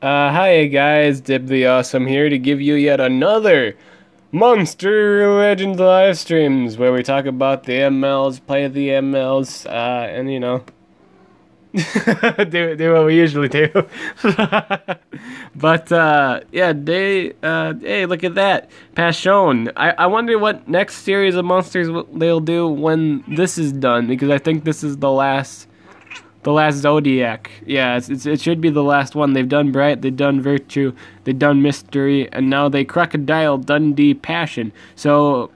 Hi guys, Dib the Awesome here to give you yet another Monster Legends live streams where we talk about the MLs, play the MLs, and do what we usually do. But yeah, hey, look at that, Pashon. I wonder what next series of monsters they'll do when this is done, because I think this is the last. The last Zodiac. Yeah, it should be the last one. They've done Bright, they've done Virtue, they've done Mystery, and now they Crocodile Dundee Passion. So,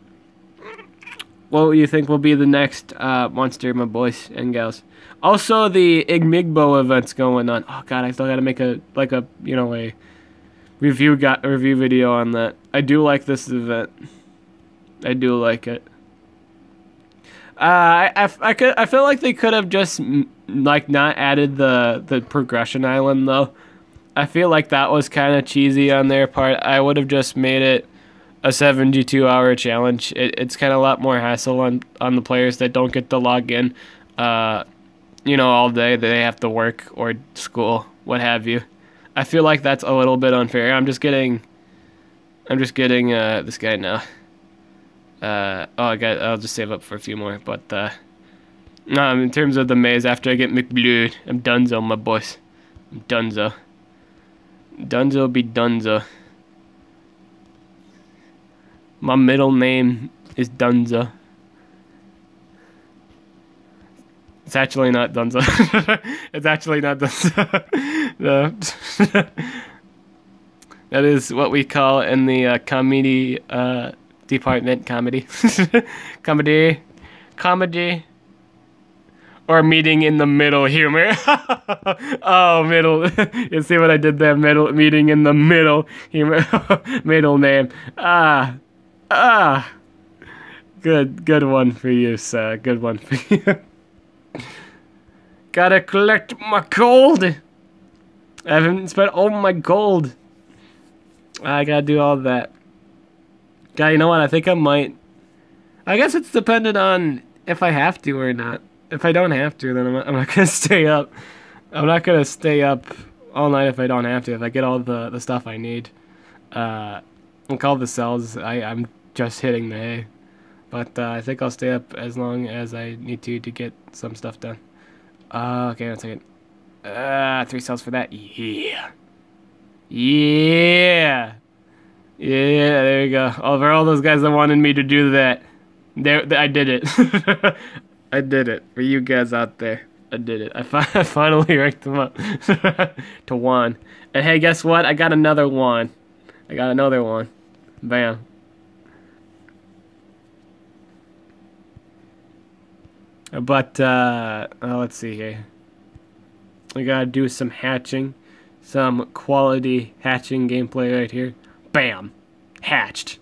what do you think will be the next monster, my boys and gals? Also, the Igmigbo event's going on. Oh god, I still gotta make a review video on that. I do like this event. I do like it. I feel like they could have just like not added the progression island though. I feel like that was kind of cheesy on their part. I would have just made it a 72-hour challenge. It's kind of a lot more hassle on the players that don't get to log in, all day. They have to work or school, what have you. I feel like that's a little bit unfair. I'm just getting this guy now. I'll just save up for a few more. But in terms of the maze, after I get McBlood, I'm donezo, my boys. I'm donezo. Donezo be donezo. My middle name is Dunzo. It's actually not Dunzo. It's actually not Dunzo. No. That is what we call in the comedy department comedy. comedy or meeting in the middle humor. Oh, middle. You see what I did there? Middle meeting in the middle humor. Middle name. Good one for you, sir. Good one for you. Gotta collect my gold. I haven't spent all my gold. I gotta do all that. God, you know what? I think I might. I guess it's dependent on if I have to or not. If I don't have to, then I'm not gonna stay up. I'm not gonna stay up all night if I don't have to. If I get all the stuff I need, and call the cells, I'm just hitting the hay. But I think I'll stay up as long as I need to get some stuff done. Okay, 1 second. 3 cells for that. Yeah. Yeah. Yeah, there you go. For all those guys that wanted me to do that, I did it. I did it. For you guys out there, I did it. I finally ranked them up to 1. And hey, guess what? I got another 1. I got another 1. Bam. But, let's see here. We gotta do some hatching. Some quality hatching gameplay right here. Bam! Hatched.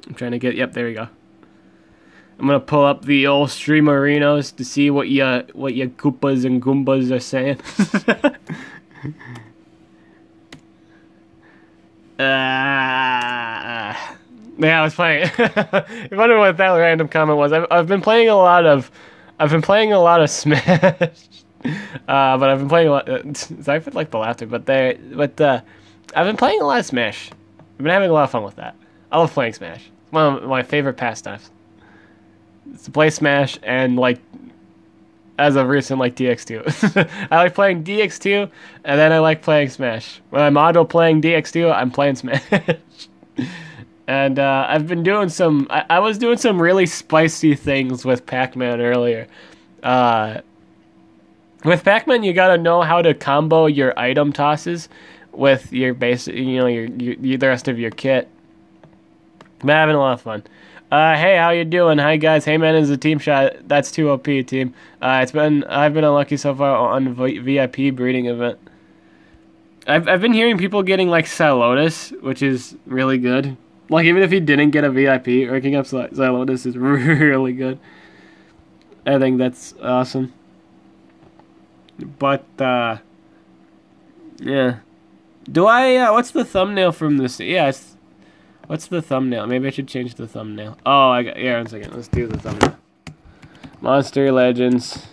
I'm trying to get... Yep, there we go. I'm gonna pull up the old Streamerinos to see what ya Koopas and Goombas are saying. Yeah, I was playing. I wonder what that random comment was. I've been playing a lot of Smash. But I've been playing a lot. Sorry for like the laughter, but I've been playing a lot of Smash. I've been having a lot of fun with that. I love playing Smash. It's one of my favorite pastimes. It's to play Smash and like, as of recent, like DX2. I like playing DX2, and then I like playing Smash. When I'm auto playing DX2, I'm playing Smash. And I've been doing some. I was doing some really spicy things with Pac-Man earlier. With Pac-Man, you gotta know how to combo your item tosses with your basic, the rest of your kit. I'm having a lot of fun. Hey, how you doing? Hi guys. Hey man is a team shot. That's 2 OP team. I've been unlucky so far on VIP breeding event. I've been hearing people getting like Xylotus, which is really good. Like even if you didn't get a VIP, ranking up Xylotus is really good. I think that's awesome. But yeah. Do I what's the thumbnail from this? Yeah, what's the thumbnail? Maybe I should change the thumbnail. Oh, yeah, 1 second. Let's do the thumbnail. Monster Legends.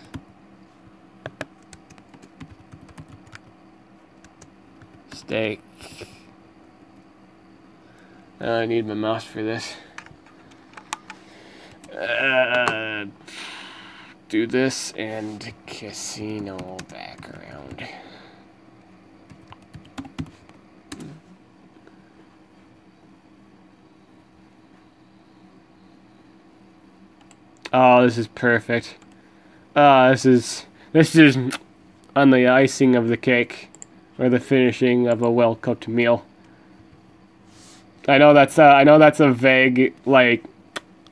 steak. I need my mouse for this. Do this and casino background. Oh, this is perfect. This is on the icing of the cake, or the finishing of a well-cooked meal. I know that's a vague, like,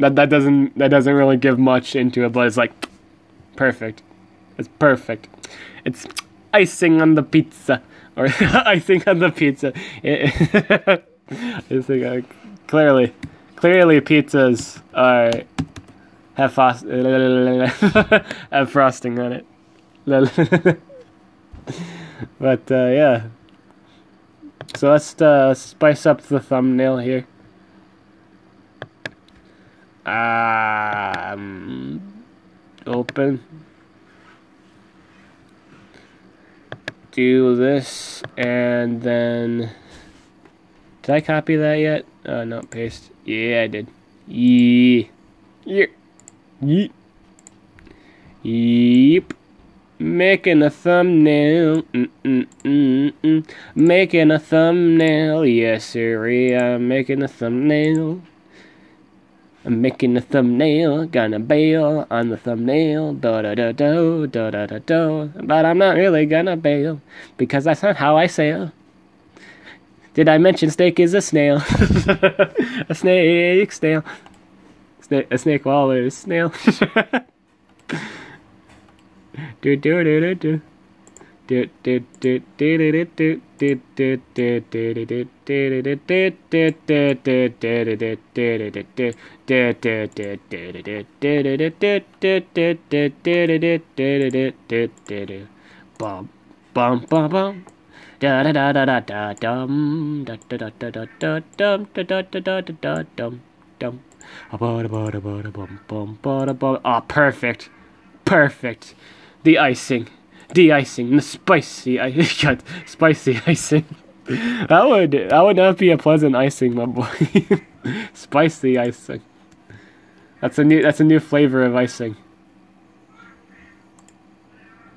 that doesn't really give much into it, but it's like perfect. It's perfect. It's icing on the pizza, or icing on the pizza. It's like, clearly pizzas have frosting on it. But yeah. So let's spice up the thumbnail here. Open. Do this, and then... Did I copy that yet? No, paste. Yeah, I did. Yeah. Yeep. Yeep. Making a thumbnail. Making a thumbnail. Yes, sir. I'm making a thumbnail. I'm making a thumbnail. Gonna bail on the thumbnail. Da-da-da-do. Da-da-da-do. But I'm not really gonna bail, because that's not how I sail. Did I mention steak is a snail? A snake snail. A snake walrus snail. Do do do do do. Do do do do do do do do do do do do. Bum bum bum bum. Da da da da da da dum da da da da da da dum da da da da da dum dum. Oh, perfect. Perfect. The icing. De-icing. The spicy spicy icing. That would not be a pleasant icing, my boy. Spicy icing. That's a new flavor of icing.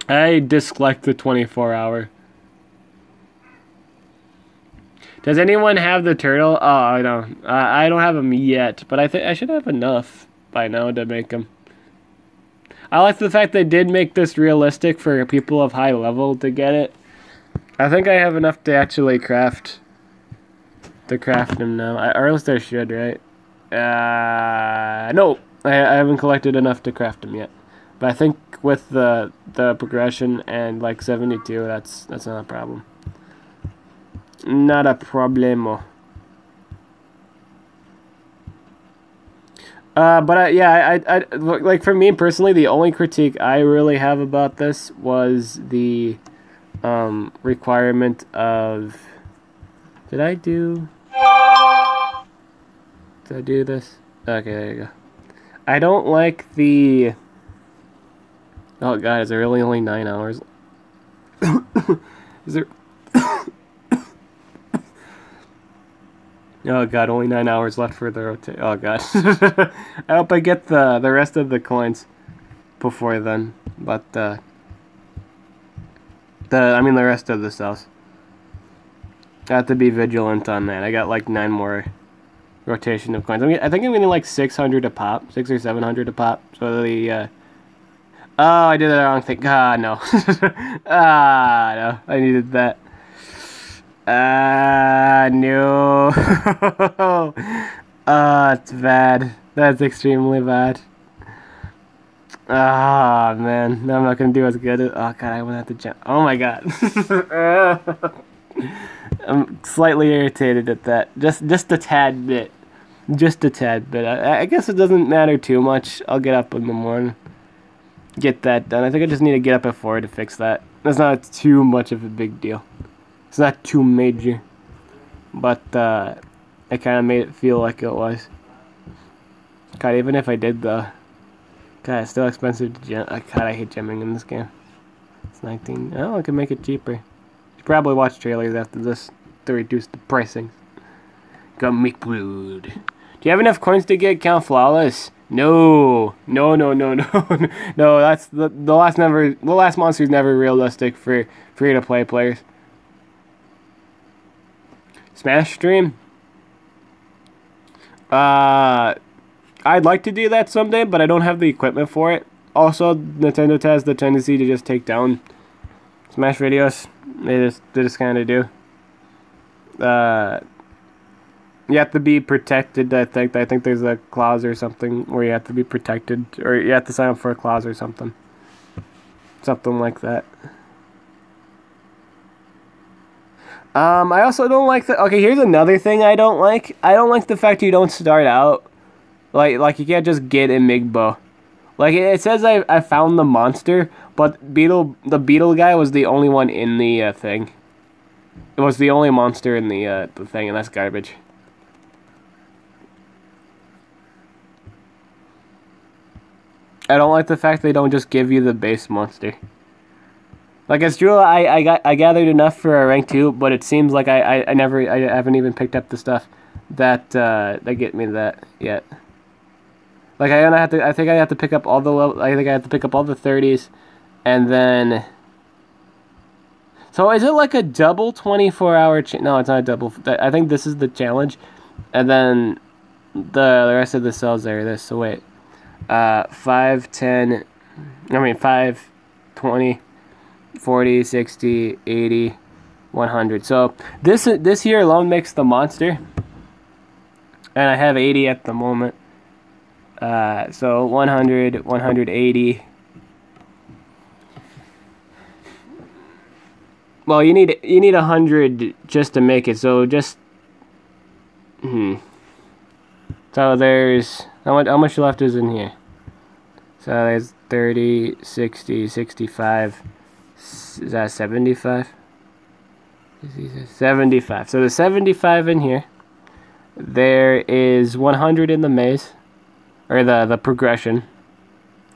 I dislike the 24-hour. Does anyone have the turtle? Oh, I don't. I don't have them yet, but I think I should have enough by now to make them. I like the fact they did make this realistic for people of high level to get it. I think I have enough to actually craft them now. Or else I should, right? No, I haven't collected enough to craft them yet. But I think with the progression and like 72, that's not a problem. Not a problemo. But I like, for me personally, the only critique I really have about this was the requirement of... Did I do this? Okay, there you go. I don't like the... Oh god, is there really only 9 hours? Is there... Oh god, only 9 hours left for the rotate. Oh god. I hope I get the rest of the coins before then. But the rest of the cells. I have to be vigilant on that. I got like 9 more rotation of coins. I think I'm getting like 600 a pop, 600 or 700 a pop. So the oh, I did the wrong thing. Ah, no. Ah, no. I needed that. No. It's bad. That's extremely bad. Ah, man. No, I'm not gonna do as good as... Oh, god, I went have to jump. Oh, my god. I'm slightly irritated at that. Just a tad bit. Just a tad bit. I guess it doesn't matter too much. I'll get up in the morning. Get that done. I think I just need to get up at 4 to fix that. That's not too much of a big deal. It's not too major, but it kind of made it feel like it was. God, even if I did the... God, it's still expensive to gem. God, I hate gemming in this game. It's 19. Oh, I can make it cheaper. You probably watch trailers after this to reduce the pricing. Got McBrood. Do you have enough coins to get Count Flawless? No. No. No, that's the last monster is never realistic for free to play players. Smash stream? I'd like to do that someday, but I don't have the equipment for it. Also, Nintendo has the tendency to just take down Smash videos. They just kind of do. You have to be protected, I think. I think there's a clause or something where you have to be protected, or you have to sign up for a clause or something. Something like that. I also don't like the... Okay, here's another thing I don't like. I don't like the fact you don't start out. Like you can't just get a Migbo. Like, it says I found the monster, but the beetle guy was the only one in the thing. It was the only monster in the thing, and that's garbage. I don't like the fact they don't just give you the base monster. Like, it's true, I gathered enough for a rank 2, but it seems like I haven't even picked up the stuff that get me that yet. Like, I think I have to pick up all the I think I have to pick up all the 30s, and then... So is it like a double 24-hour... No, it's not a double. I think this is the challenge, and then the rest of the cells are this. So wait. 5, 10... I mean, 5, 20... 40, 60, 80, 100. So this here alone makes the monster. And I have 80 at the moment. So 100, 180. Well, you need 100 just to make it. So just So there's how much left is in here? So there's 30, 60, 65. Is that 75? 75. So there's 75 in here. There is 100 in the maze. Or the progression.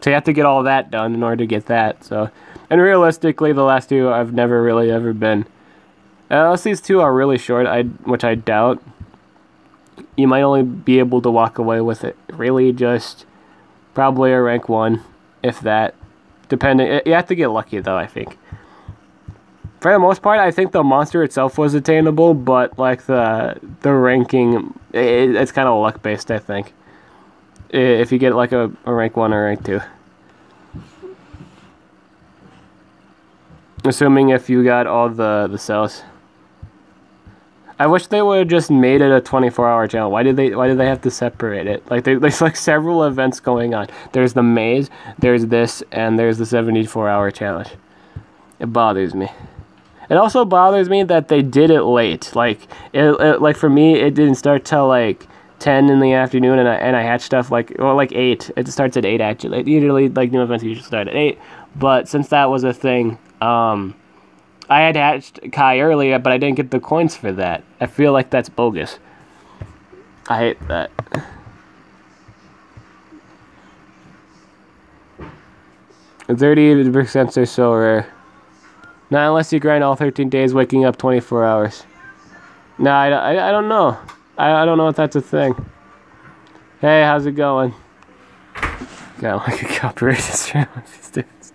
So you have to get all that done in order to get that. So, and realistically, the last two I've never really ever been. Unless these two are really short, which I doubt. You might only be able to walk away with it. Really just probably a rank 1, if that. Depending, you have to get lucky though, I think. For the most part, I think the monster itself was attainable, but like the ranking, it's kind of luck based, I think. If you get like a rank 1 or rank 2. Assuming if you got all the cells. I wish they would have just made it a 24-hour channel. Why did they have to separate it? Like there's like several events going on. There's the maze, there's this, and there's the 74-hour challenge. It bothers me. It also bothers me that they did it late. Like like for me, it didn't start till like 10 in the afternoon, and I hatched stuff like 8. It starts at 8 actually. Usually like new events usually start at 8, but since that was a thing, I had hatched Kai earlier, but I didn't get the coins for that. I feel like that's bogus. I hate that. The 30% are so rare. Not unless you grind all 13 days, waking up 24 hours. No, I don't know. I don't know if that's a thing. Hey, how's it going? Got like a copyrighted stream with these dudes.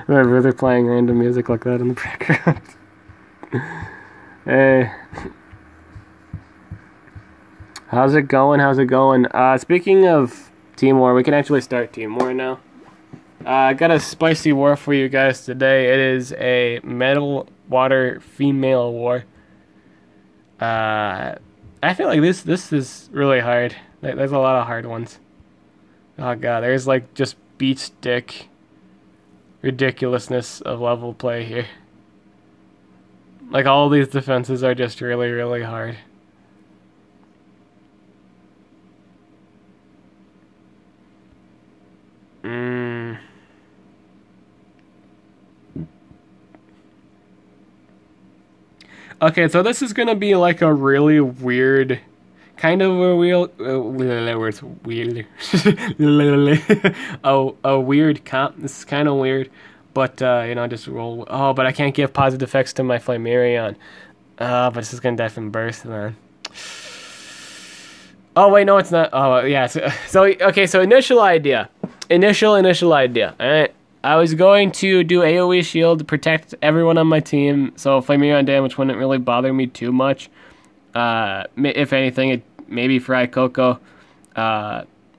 My brother playing random music like that in the background. Hey. How's it going? How's it going? Speaking of Team War, we can actually start Team War now. I got a spicy war for you guys today. It is a metal water female war. I feel like this is really hard. There's a lot of hard ones. Oh god, there's like just beat stick ridiculousness of level play here. Like all these defenses are just really, really hard. Okay, so this is gonna be like a really weird, kind of a weird, a weird comp. This is kind of weird, But, just roll. Oh, but I can't give positive effects to my Flamarion. But this is going to die from burst then. Oh, wait, no, it's not. Oh, yeah. So initial idea. Initial idea. All right. I was going to do AoE shield to protect everyone on my team, so Flamarion damage wouldn't really bother me too much. If anything, maybe Fry Coco,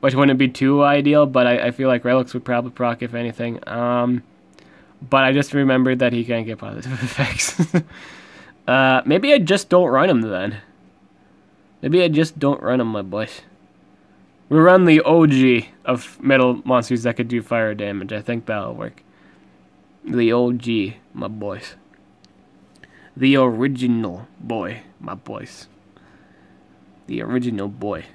which wouldn't be too ideal, but I feel like Relics would probably proc if anything. But I just remembered that he can't get positive effects. Maybe I just don't run him then. Maybe I just don't run him, my boys. We run the OG of metal monsters that could do fire damage. I think that'll work. The OG, my boys. The original boy, my boys. The original boy.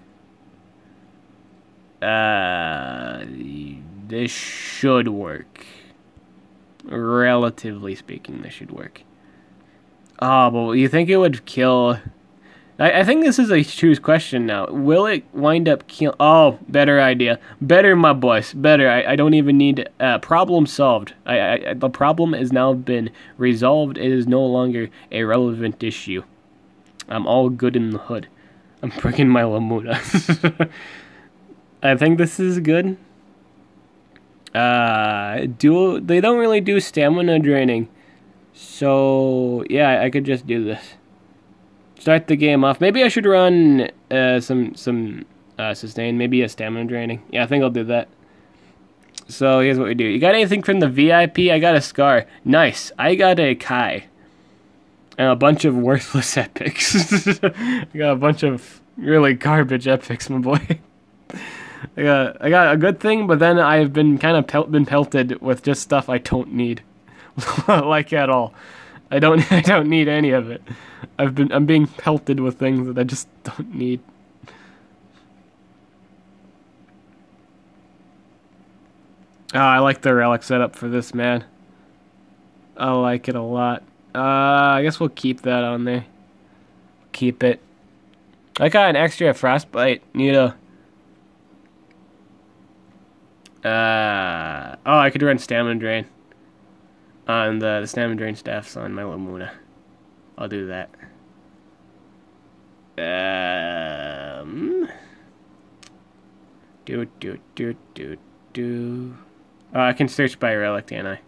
This should work. Relatively speaking, this should work. Oh, but you think it would kill... I think this is a choose question now. Will it wind up kill... Oh, better idea. Better, my boys. Better. I don't even need... problem solved. The problem has now been resolved. It is no longer a relevant issue. I'm all good in the hood. I'm breaking my Lamuna. I think this is good. They don't really do stamina draining. So, yeah, I could just do this. Start the game off. Maybe I should run some sustain. Maybe a stamina draining. Yeah, I think I'll do that. So here's what we do. You got anything from the VIP? I got a Scar. Nice. I got a Kai. And a bunch of worthless epics. I got a bunch of really garbage epics, my boy. I got a good thing, but then I've been kind of pelted with just stuff I don't need, like at all. I don't need any of it. I'm being pelted with things that I just don't need. Oh, I like the relic setup for this, man. I like it a lot. I guess we'll keep that on there. Keep it. I got an extra frostbite. Neato. Oh, I could run stamina drain on the stamina drain staffs on my Lamuna. I'll do that. Oh, I can search by relic, can't I?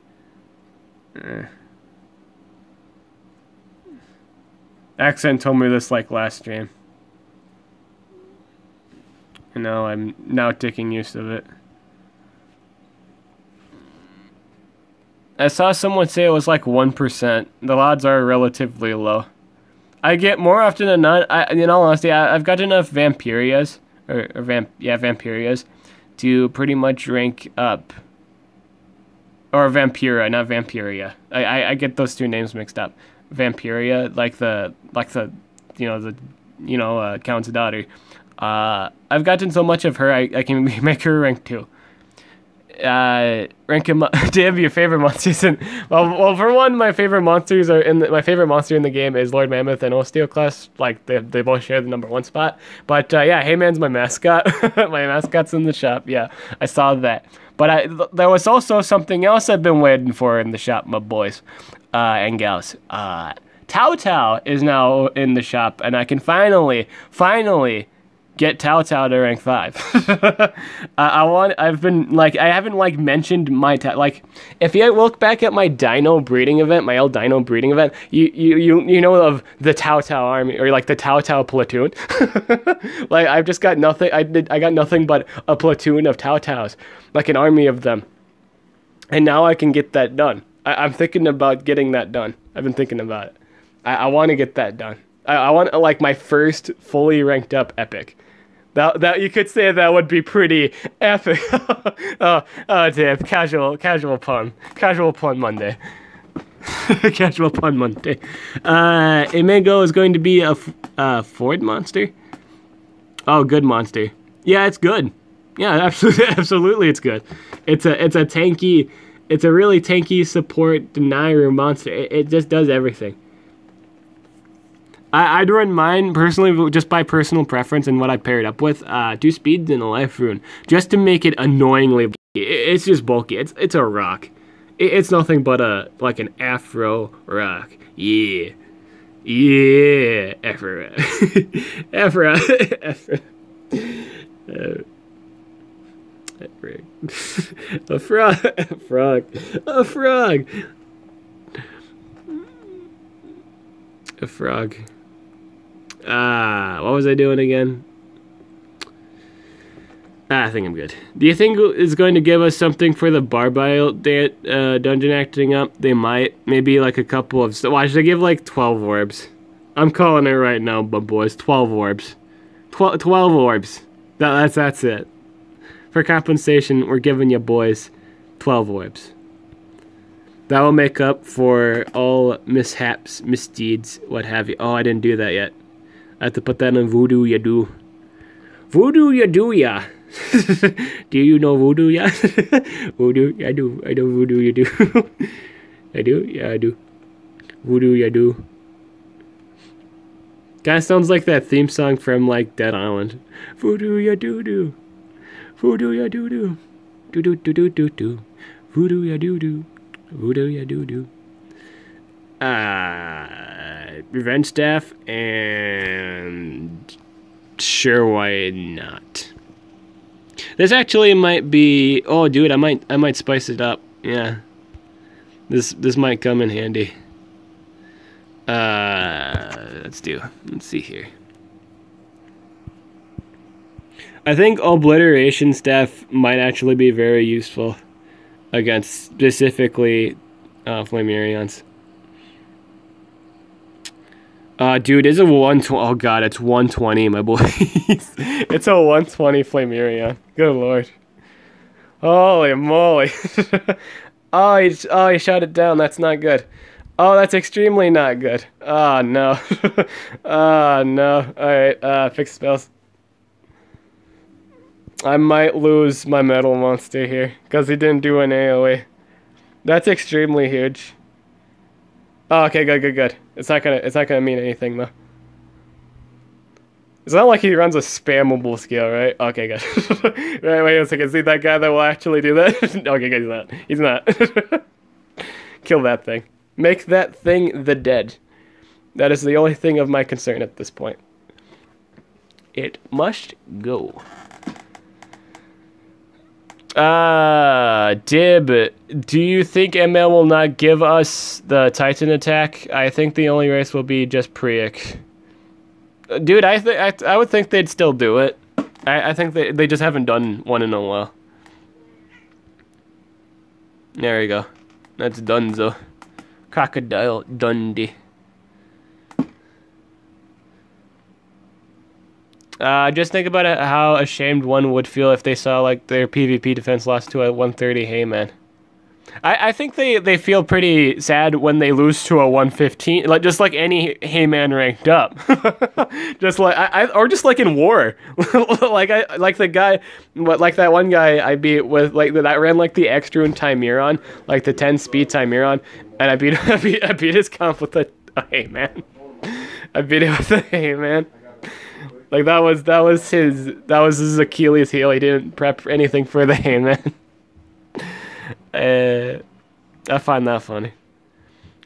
Accent told me this like last stream. And now I'm taking use of it. I saw someone say it was like 1%. The odds are relatively low. I get more often than not. In all honesty, I've got enough Vampirias, Vampirias, to pretty much rank up. Or Vampira, not Vampiria. I get those two names mixed up. Vampiria, like the Count's daughter. I've gotten so much of her, I can make her rank 2. Rank him up. Damn, your favorite monsters well, for one, my favorite monsters my favorite monster in the game is Lord Mammoth and Osteoclast. Like they both share the #1 spot. But yeah, Heyman's my mascot. My mascot's in the shop. Yeah, I saw that. But there was also something else I've been waiting for in the shop, my boys and gals. Tao Tao is now in the shop, and I can finally get Tao Tao to rank 5. I haven't mentioned my if you look back at my Dino breeding event, my El Dino breeding event, you know of the Tao Tao army, or like the Tao Tao platoon. Like I've just got nothing. I got nothing but a platoon of Tao Taos, like an army of them. And now I can get that done. I'm thinking about getting that done. I've been thinking about it. I want to get that done. I want like my first fully ranked up epic. That you could say that would be pretty epic. oh damn! Casual pun Monday. Casual pun Monday. Imago is going to be a Ford monster. Oh, good monster. Yeah, it's good. Yeah, absolutely, it's good. It's a tanky. It's a really tanky support denier monster. It just does everything. I'd run mine personally, just by personal preference and what I pair it up with. 2 speeds and a life rune, just to make it annoyingly bulky. It's just bulky. It's a rock. It's nothing but like an Afro rock. Yeah. Yeah. Afro rock. Afro. Afro. A frog. A frog. A frog. A frog. What was I doing again? I think I'm good. Do you think it's going to give us something for the Barbile dungeon acting up? They might. Maybe like a couple of... Why should I give like 12 orbs? I'm calling it right now, but boys. 12 orbs. 12 orbs. That's it. For compensation, we're giving you boys 12 orbs. That will make up for all mishaps, misdeeds, what have you. Oh, I didn't do that yet. I have to put that in Voodoo Ya Do. Voodoo Ya Do Ya. Do you know Voodoo Ya? Voodoo Ya Do. I know Voodoo Ya Do. I do? Yeah, I do. Voodoo Ya Do. Kinda sounds like that theme song from, like, Dead Island. Voodoo Ya Do Do. Voodoo Ya Do Do. Do do do do do do. Voodoo Ya Do Do. Voodoo Ya Do Do. Revenge staff and sure, why not? This actually might be. Oh, dude, I might spice it up. Yeah, this might come in handy. Let's see here. I think obliteration staff might actually be very useful against specifically Flamarions. Dude, is a 120? Oh god, it's 120, my boys. It's a 120 Flamarion. Good lord. Holy moly. Oh, he shot it down. That's not good. Oh, that's extremely not good. Oh, no. Oh, no. Alright, fix spells. I might lose my metal monster here, because he didn't do an AoE. That's extremely huge. Oh, okay, good. It's not gonna mean anything, though. It's not like he runs a spammable skill, right? Okay, good. Right, wait a second. See that guy that will actually do that? Okay, good, he's not. Kill that thing. Make that thing the dead. That is the only thing of my concern at this point. It must go. Dib, do you think ML will not give us the Titan attack? I think the only race will be just Priyak. Dude, I would think they'd still do it. I think they just haven't done one in a while. There you go. That's Dunzo. Crocodile Dundee. Just think about it, how ashamed one would feel if they saw like their PvP defense lost to a 130 Heyman. I think they feel pretty sad when they lose to a 115, like just like any Heyman ranked up. Just like or just like in war. like the guy, like that one guy I beat with like that ran like the Extrune Timeron, like the 10 speed Timeron, and I beat his comp with a Heyman. I beat it with a Heyman. Like that was his Achilles heel. He didn't prep anything for the Heyman. I find that funny.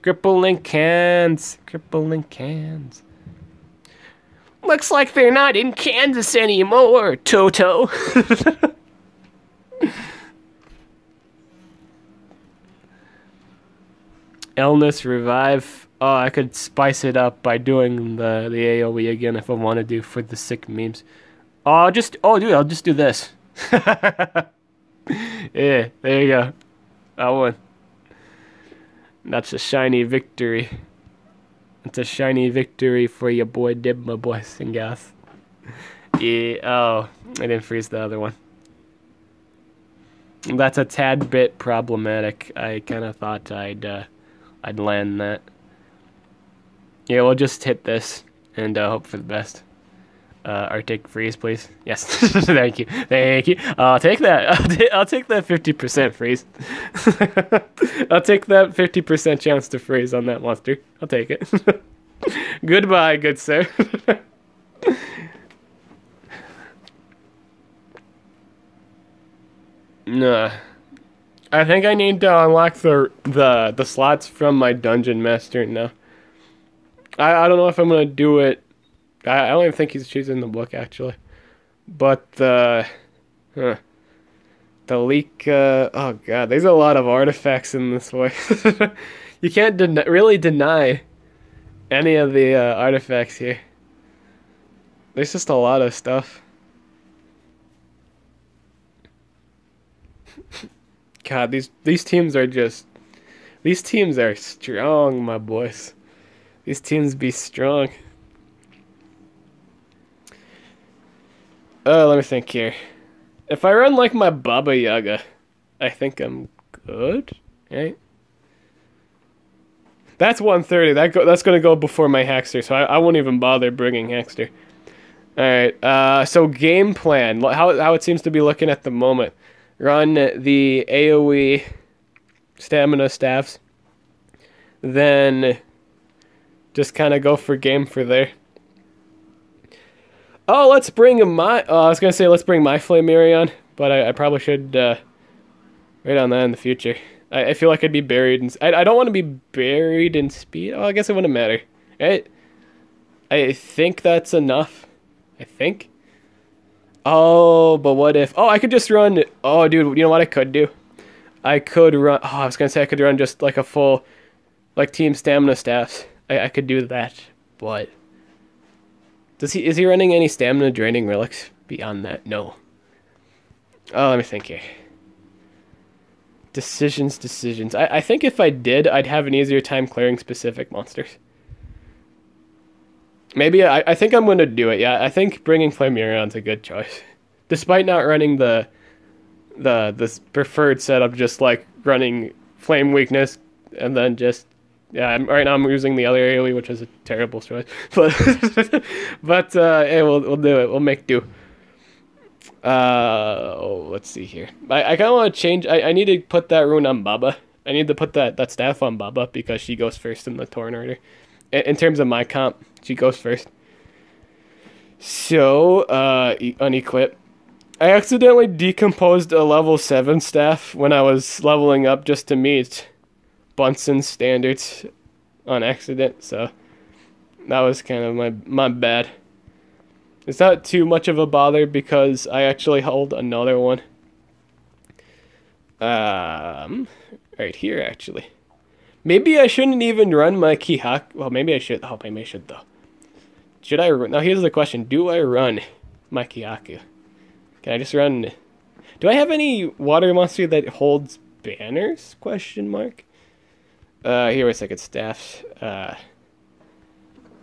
Crippling cans. Looks like they're not in Kansas anymore, Toto. Illness revive. Oh, I could spice it up by doing the AoE again if I wanted to for the sick memes. Dude, I'll just do this. Yeah, there you go. I won. That's a shiny victory. It's a shiny victory for your boy Dib, my boys and gals. Yeah, oh, I didn't freeze the other one. That's a tad bit problematic. I kind of thought I'd land that. Yeah, we'll just hit this and hope for the best. Arctic freeze, please. Yes, thank you. I'll take that. I'll take that 50% freeze. I'll take that 50% chance to freeze on that monster. I'll take it. Goodbye, good sir. Nah. I think I need to unlock the slots from my dungeon master now. I don't know if I'm gonna do it. I don't even think she's in the book actually. But huh, the leak. Oh god, there's a lot of artifacts in this way. You can't really deny any of the artifacts here. There's just a lot of stuff. God, these teams are just... These teams are strong, my boys. These teams be strong. Let me think here. If I run like my Baba Yaga, I think I'm good, right? That's 130. That's gonna go before my Hexter, so I won't even bother bringing Hexter. Alright, so game plan. How it seems to be looking at the moment. Run the AoE stamina staffs. Then just kind of go for game for there. Oh, let's bring my... I was going to say let's bring my Flamarion, but I probably should wait on that in the future. I feel like I'd be buried in... I don't want to be buried in speed. Oh, I guess it wouldn't matter. Right? I think that's enough. I think. Oh, but what if... Oh, I could just run... Oh, dude, you know what I could do? I could run... Oh, I was going to say I could run just like a full... Like team stamina staffs. I could do that, but... Is he running any stamina draining relics beyond that? No. Oh, let me think here. Decisions. I think if I did, I'd have an easier time clearing specific monsters. Maybe I think I'm going to do it. Yeah, I think bringing Flameurion's a good choice. Despite not running the preferred setup, just like running Flame Weakness and then just... Yeah, right now I'm using the other AoE, which is a terrible choice. But hey, we'll do it. We'll make do. Let's see here. I kind of want to change. I need to put that rune on Baba. I need to put that staff on Baba because she goes first in the turn order. In terms of my comp, she goes first. So, unequip. I accidentally decomposed a level 7 staff when I was leveling up just to meet Bunsen's standards on accident, so that was kind of my bad. It's not too much of a bother because I actually hold another one. Right here actually. Maybe I shouldn't even run my Kihaku. Well, maybe I should. Oh, maybe I should though. Should I run? Now here's the question: do I run my Kihaku? Can I just run? Do I have any water monster that holds banners? Question mark. Here, wait a second. Staffs.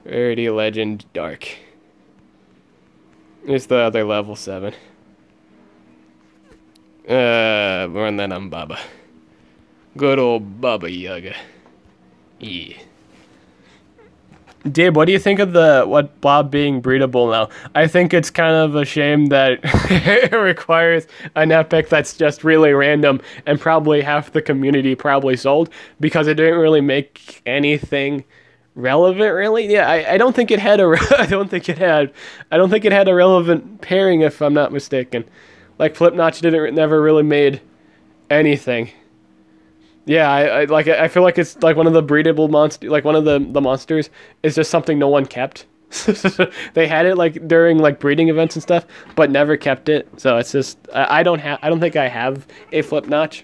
Rarity, Legend, Dark. Here's the other level 7. Run that on Baba. Good old Baba Yaga. Yeah. Dib, what do you think of what Blob being breedable now? I think it's kind of a shame that it requires an epic that's just really random and probably half the community probably sold because it didn't really make anything relevant, really. Yeah, I don't think it had I don't think it had a relevant pairing if I'm not mistaken. Like Flipnotch never really made anything. Yeah, I feel like it's like one of the breedable monster, like one of the monsters is just something no one kept. They had it like during like breeding events and stuff, but never kept it. So it's just I don't think I have a Flipnotch.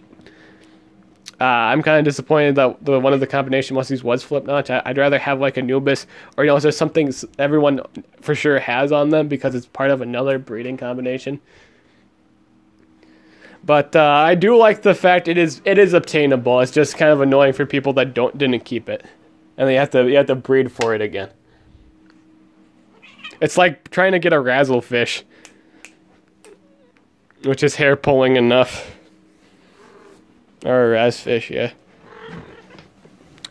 I'm kind of disappointed that one of the combination monsters was Flipnotch. I'd rather have like Anubis or there's something everyone for sure has on them because it's part of another breeding combination. But I do like the fact it is obtainable. It's just kind of annoying for people that didn't keep it, and you have to breed for it again. It's like trying to get a Razzlefish, which is hair pulling enough, or a Razfish, yeah.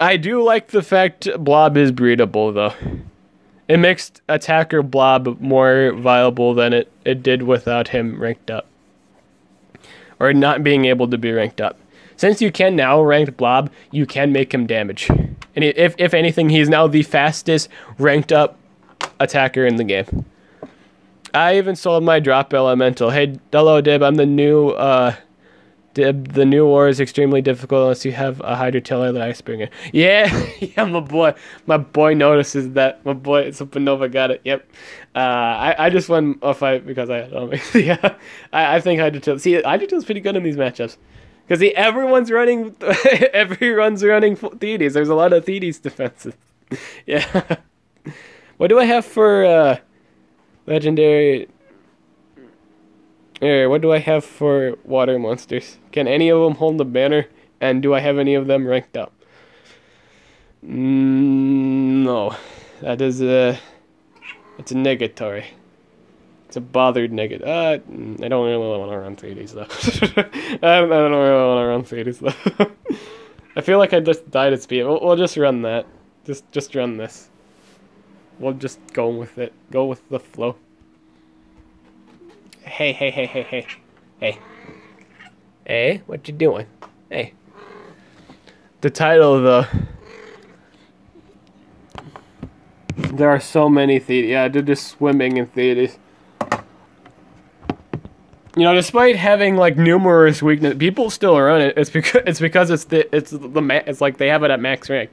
I do like the fact Blob is breedable though. It makes attacker Blob more viable than it did without him ranked up. Or not being able to be ranked up. Since you can now rank Blob, you can make him damage. And if anything, he's now the fastest ranked up attacker in the game. I even sold my drop elemental. Hey, hello Dib, I'm the new The new war is extremely difficult unless you have a hydrotiller that Icebringer. Yeah, yeah, my boy notices that. My boy Supernova got it. Yep. I just won a fight because I yeah. I think hydrotiller. See, hydrotiller's pretty good in these matchups because everyone's running Thetis. There's a lot of Thetis defenses. Yeah. What do I have for legendary? What do I have for water monsters? Can any of them hold the banner? And do I have any of them ranked up? No. That is it's a negatory. It's a bothered negative. I don't really want to run 3Ds though. I don't really want to run 3Ds though. I feel like I just died at speed. We'll just run that. Just run this. We'll just go with it. Go with the flow. Hey. Hey, what you doing? Hey. The title, though. There are so many Thetis. Yeah, they're just swimming in Thetis. You know, despite having like numerous weaknesses, people still run it. It's because it's like they have it at max rank.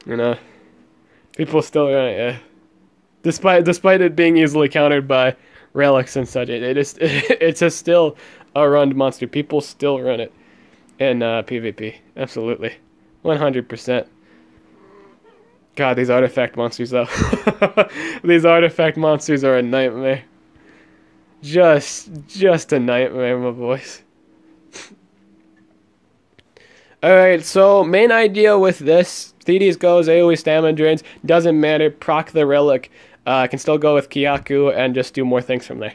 You know, people still run it. Yeah. Despite it being easily countered by relics and such, it's just still a run monster. People still run it in PvP. Absolutely, 100%. God, these artifact monsters though. These artifact monsters are a nightmare. Just a nightmare, my boys. Alright, so main idea with this, Thetis goes, AoE stamina drains, doesn't matter, proc the relic. Can still go with Kyaku and just do more things from there.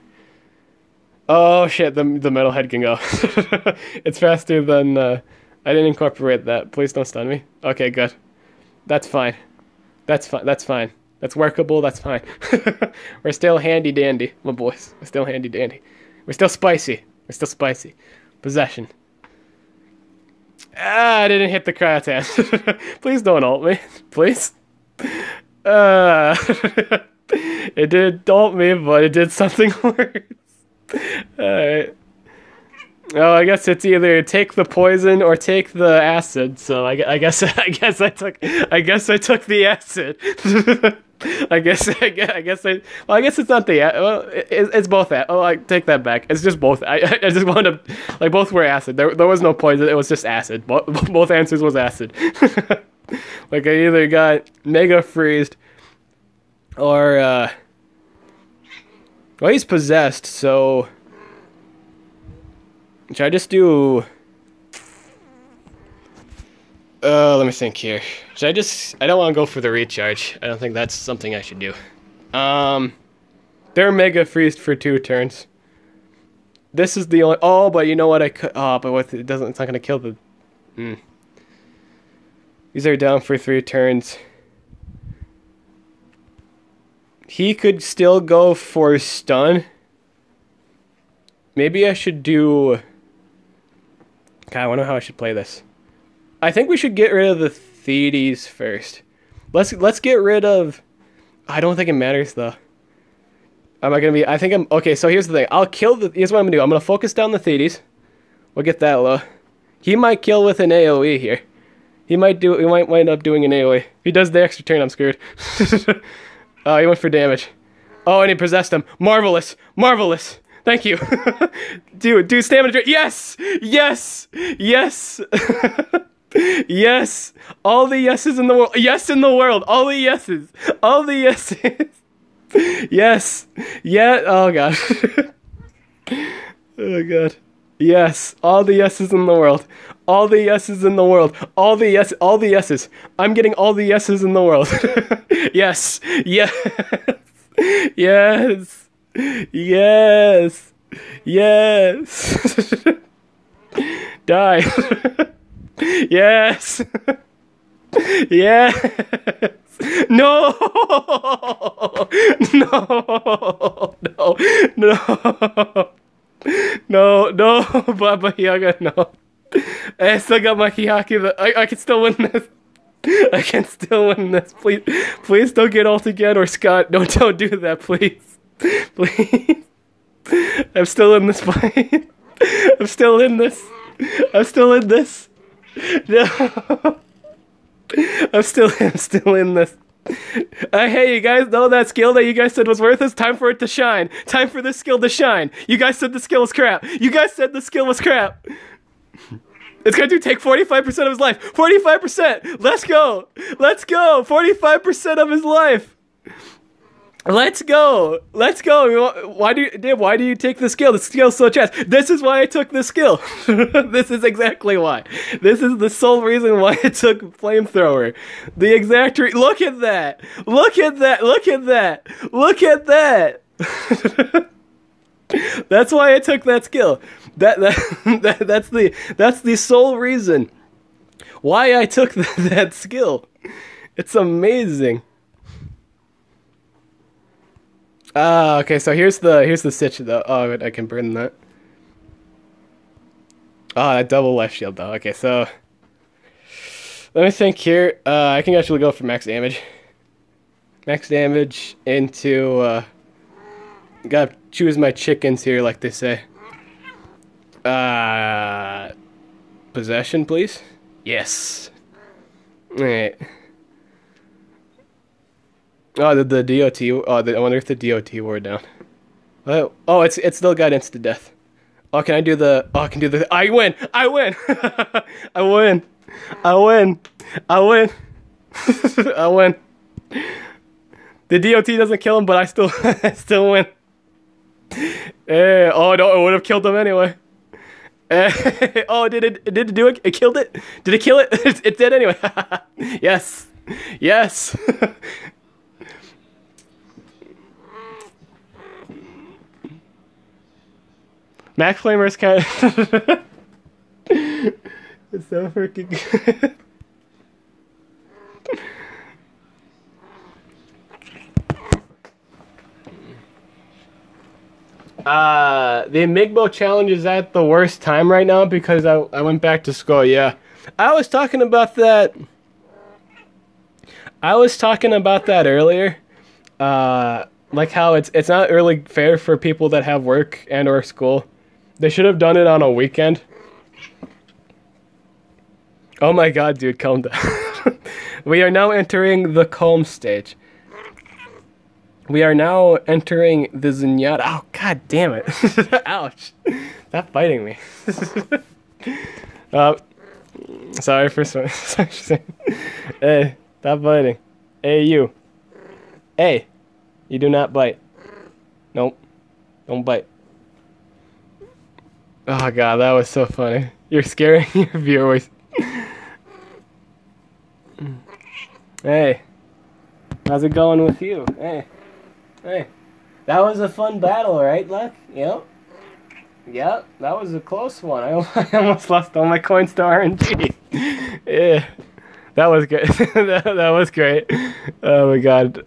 Oh shit, the metalhead can go. It's faster than, I didn't incorporate that. Please don't stun me. Okay, good. That's fine. That's fine. That's workable, that's fine. We're still handy dandy, my boys. We're still handy dandy. We're still spicy. Possession. I didn't hit the Cryotan. Please don't ult me. Please. It did ult me, but it did something worse. Alright. Oh, I guess it's either take the poison or take the acid. So I guess I took the acid. I guess it's not the well, it's both that. Oh, I take that back. It's just both. I just wound up like both were acid. There was no poison. It was just acid. Both answers was acid. Like I either got mega freezed or well, he's possessed. So should I just do? Let me think here. Should I just... I don't want to go for the recharge. I don't think that's something I should do. They're mega freezed for 2 turns. This is the only... Oh, but you know what? I could... Oh, but what? It doesn't... It's not going to kill the... These are down for 3 turns. He could still go for stun. Maybe I should do... God, I wonder how I should play this. I think we should get rid of the Thetis first. Let's get rid of... I don't think it matters, though. Am I going to be... I think I'm... Okay, so here's the thing. I'll kill the... Here's what I'm going to do. I'm going to focus down the Thetis. We'll get that low. He might kill with an AoE here. He might wind up doing an AoE. If he does the extra turn, I'm screwed. Oh, he went for damage. Oh, and he possessed him. Marvelous. Marvelous. Thank you. Dude, stamina drain. Yes! Yes! Yes! Yes! All the yeses in the world. Yes in the world. All the yeses. All the yeses. Yes. Yeah. Oh, God. Oh, God. Yes. All the yeses in the world. All the yeses in the world. All the yes. All the yeses. I'm getting all the yeses in the world. Yes. Yes. Yes. Yes. Yes. Die. Yes. Yes. No. No. No. No. No. No. Baba Yaga. No. I still got my Hiyaki. I can still win this. I can still win this. Please don't get ult again, or Scott. Don't do that, please. Please. I'm still in this fight. I'm still in this. I'm still in this. No. I'm still in this. Hey, you guys know that skill that you guys said was worth? It's time for it to shine. Time for this skill to shine. You guys said the skill was crap. You guys said the skill was crap. It's going to take 45% of his life. 45%. Let's go. Let's go. 45% of his life. Let's go. Let's go. Why do you take the skill? The skill's so trash. This is why I took the skill. This is exactly why. This is the sole reason why I took flamethrower. The exact look at that. Look at that. Look at that. Look at that. That's why I took that skill. That's the sole reason why I took that skill. It's amazing. Okay, so here's the sitch though. Oh, I can burn that. Oh, that double life shield though. Okay, so let me think here. I can actually go for max damage. Max damage into gotta choose my chickens here, like they say. Possession, please. Yes. Alright. Oh, the DOT. Oh, I wonder if the DOT wore down. Oh, it's still got insta death. Oh, can I do the? Oh, I can do the. I win! I win! I win! I win! I win! I win! The DOT doesn't kill him, but I still win. Oh no! It would have killed him anyway. Oh, did it do it? It killed it? Did it kill it? It did anyway. Yes. Yes. Max Flamer is kind of... It's so freaking good. The Enigmo challenge is at the worst time right now because I went back to school, yeah. I was talking about that earlier. Like how it's not really fair for people that have work and or school. They should have done it on a weekend. Oh my god, dude, calm down. We are now entering the calm stage. We are now entering the Zenyatta. Oh, god damn it. Ouch. Stop biting me. Sorry for saying. Hey, stop biting. Hey, you. Hey, you do not bite. Nope. Don't bite. Oh god, that was so funny. You're scaring your viewers. Hey, how's it going with you? Hey, hey. That was a fun battle, right, Luck? Yep. Yep, that was a close one. I almost lost all my coins to RNG. Yeah, that was good. that was great. Oh my god.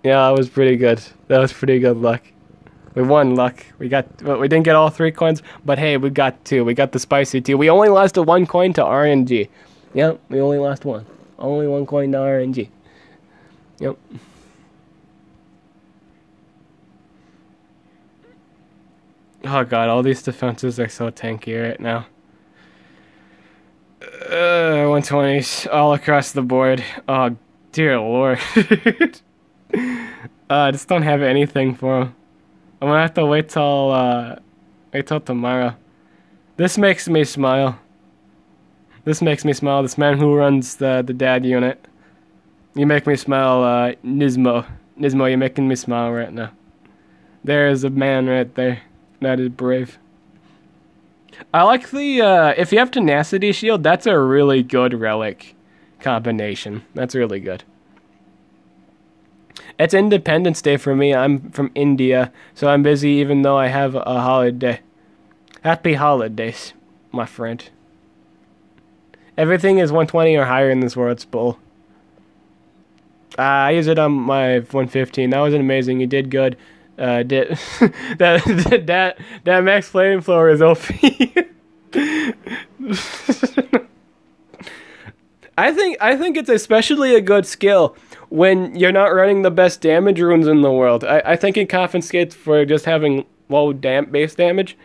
Yeah, that was pretty good. That was pretty good, Luck. We won, Luck. We didn't get all 3 coins, but hey, we got 2. We got the spicy 2. We only lost 1 coin to RNG. Yep, we only lost 1. Only 1 coin to RNG. Yep. Oh god, all these defenses are so tanky right now. 120s all across the board. Oh, dear lord. I just don't have anything for him. I'm gonna have to wait till tomorrow. This makes me smile. This makes me smile. This man who runs the dad unit. You make me smile, Nismo. Nismo, you're making me smile right now. There is a man right there. That is brave. I like the, if you have Tenacity Shield, that's a really good relic combination. That's really good. It's Independence Day for me. I'm from India, so I'm busy even though I have a holiday. Happy holidays, my friend. Everything is 120 or higher in this world, it's bull. I used it on my 115. That was amazing. You did good. That max flamethrower is OP. I think it's especially a good skill when you're not running the best damage runes in the world. I think it confiscates for just having low base damage.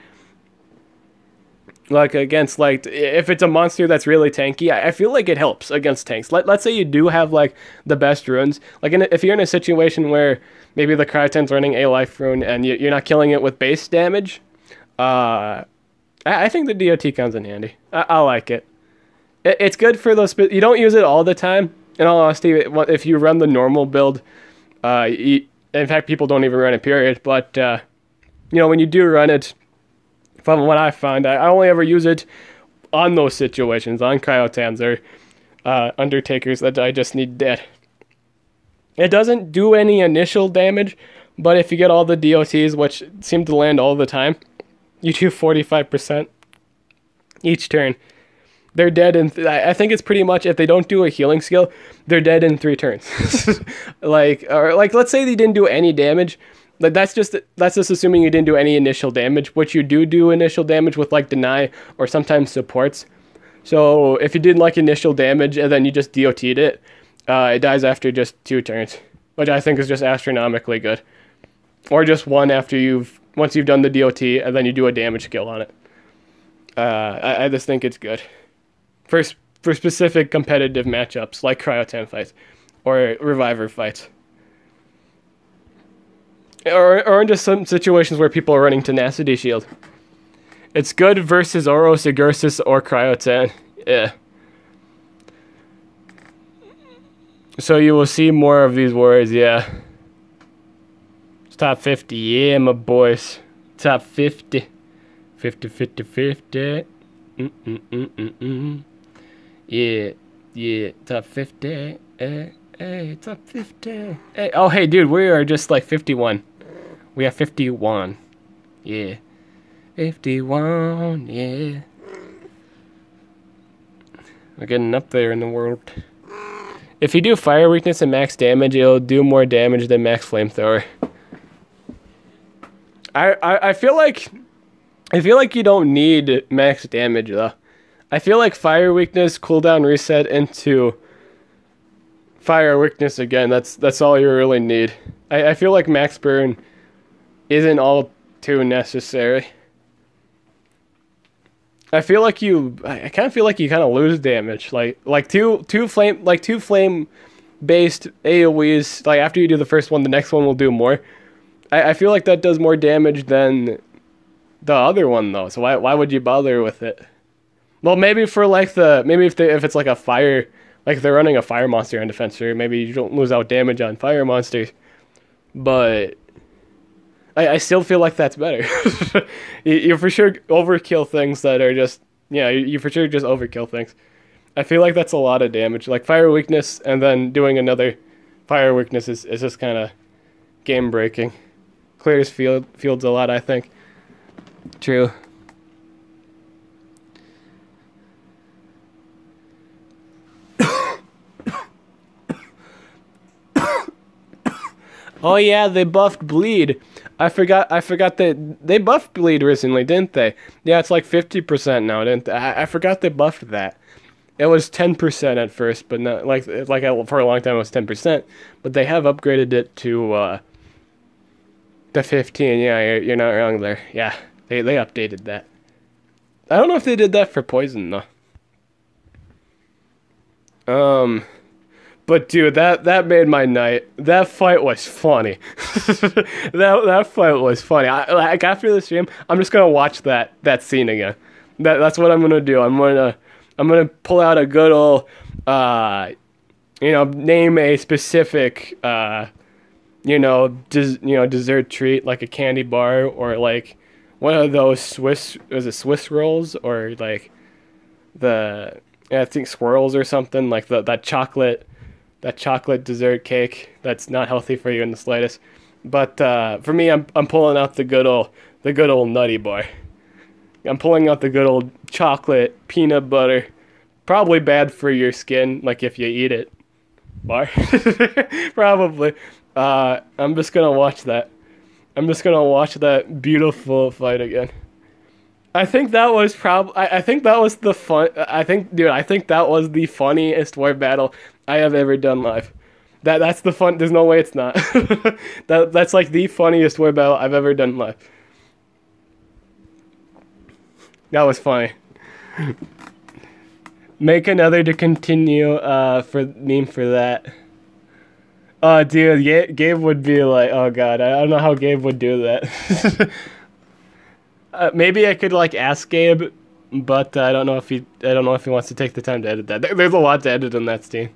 Like against like if it's a monster that's really tanky, I feel like it helps against tanks. Let's say you do have like the best runes. Like if you're in a situation where maybe the Cryotan's running a life rune and you're not killing it with base damage, I think the DOT comes in handy. I like it. It's good for those. You don't use it all the time. In all honesty, if you run the normal build, in fact, people don't even run it. Period. But when you do run it, from what I find, I only ever use it on those situations, on Cryotans or Undertakers that I just need dead. It doesn't do any initial damage, but if you get all the DOTs, which seem to land all the time, you do 45% each turn. They're dead in. I think it's pretty much if they don't do a healing skill, they're dead in 3 turns. Let's say they didn't do any damage. Like that's just assuming you didn't do any initial damage, which you do initial damage with like deny or sometimes supports. So if you did like initial damage and then you just DOT'd it, it dies after just 2 turns, which I think is just astronomically good. Or just one once you've done the DOT and then you do a damage skill on it. I just think it's good for specific competitive matchups like Cryotan fights or Reviver fights. Or in just some situations where people are running Tenacity Shield. It's good versus Oro, Sigursus, or Cryotan. Yeah. So you will see more of these words, yeah. It's top 50, yeah, my boys. Top 50. 50, 50, 50. Yeah, top 50. Hey, top 50. Hey, oh, hey, dude, we are just like 51. We have 51. Yeah. 51, yeah. We're getting up there in the world. If you do fire weakness and max damage, it'll do more damage than max flamethrower. I feel like you don't need max damage though. I feel like fire weakness, cooldown reset into fire weakness again. That's all you really need. I feel like max burn isn't all too necessary. I kind of feel like you kind of lose damage. Like two flame based AoEs. Like after you do the first one, the next one will do more. I feel like that does more damage than the other one though. So why would you bother with it? Well, maybe if it's like a fire, like they're running a fire monster on Defensor, maybe you don't lose out damage on fire monsters. But I still feel like that's better. you for sure overkill things that are just, you for sure just overkill things. I feel like that's a lot of damage. Like fire weakness and then doing another fire weakness is just kind of game breaking. Clears fields a lot, I think. True. Oh yeah, they buffed bleed. I forgot that they buffed bleed recently, didn't they? Yeah, it's like 50% now, didn't they? I forgot they buffed that. It was 10% at first, but not for a long time it was 10%. But they have upgraded it to the 15. Yeah, you're not wrong there. Yeah, they updated that. I don't know if they did that for poison though. But dude, that made my night. That fight was funny. that fight was funny. Like after the stream, I'm just gonna watch that scene again. That's what I'm gonna do. I'm gonna pull out a good old name a specific dessert treat like a candy bar or like one of those Swiss rolls or like I think swirls or something like that chocolate dessert cake that's not healthy for you in the slightest. But for me, I'm pulling out the good old nutty bar. I'm pulling out the good old chocolate peanut butter, probably bad for your skin, like if you eat it. Bar, probably. I'm just gonna watch that. I'm just gonna watch that beautiful fight again. I think that was I think that was the fun. I think, dude, I think that was the funniest war battle I have ever done live. That's the fun. There's no way it's not. That's like the funniest war battle I've ever done live. That was funny. Make another to continue. For meme for that. Oh, dude, Gabe would be like, oh god, I don't know how Gabe would do that. Maybe I could like ask Gabe, but I don't know if he wants to take the time to edit that. There's a lot to edit on that Steam.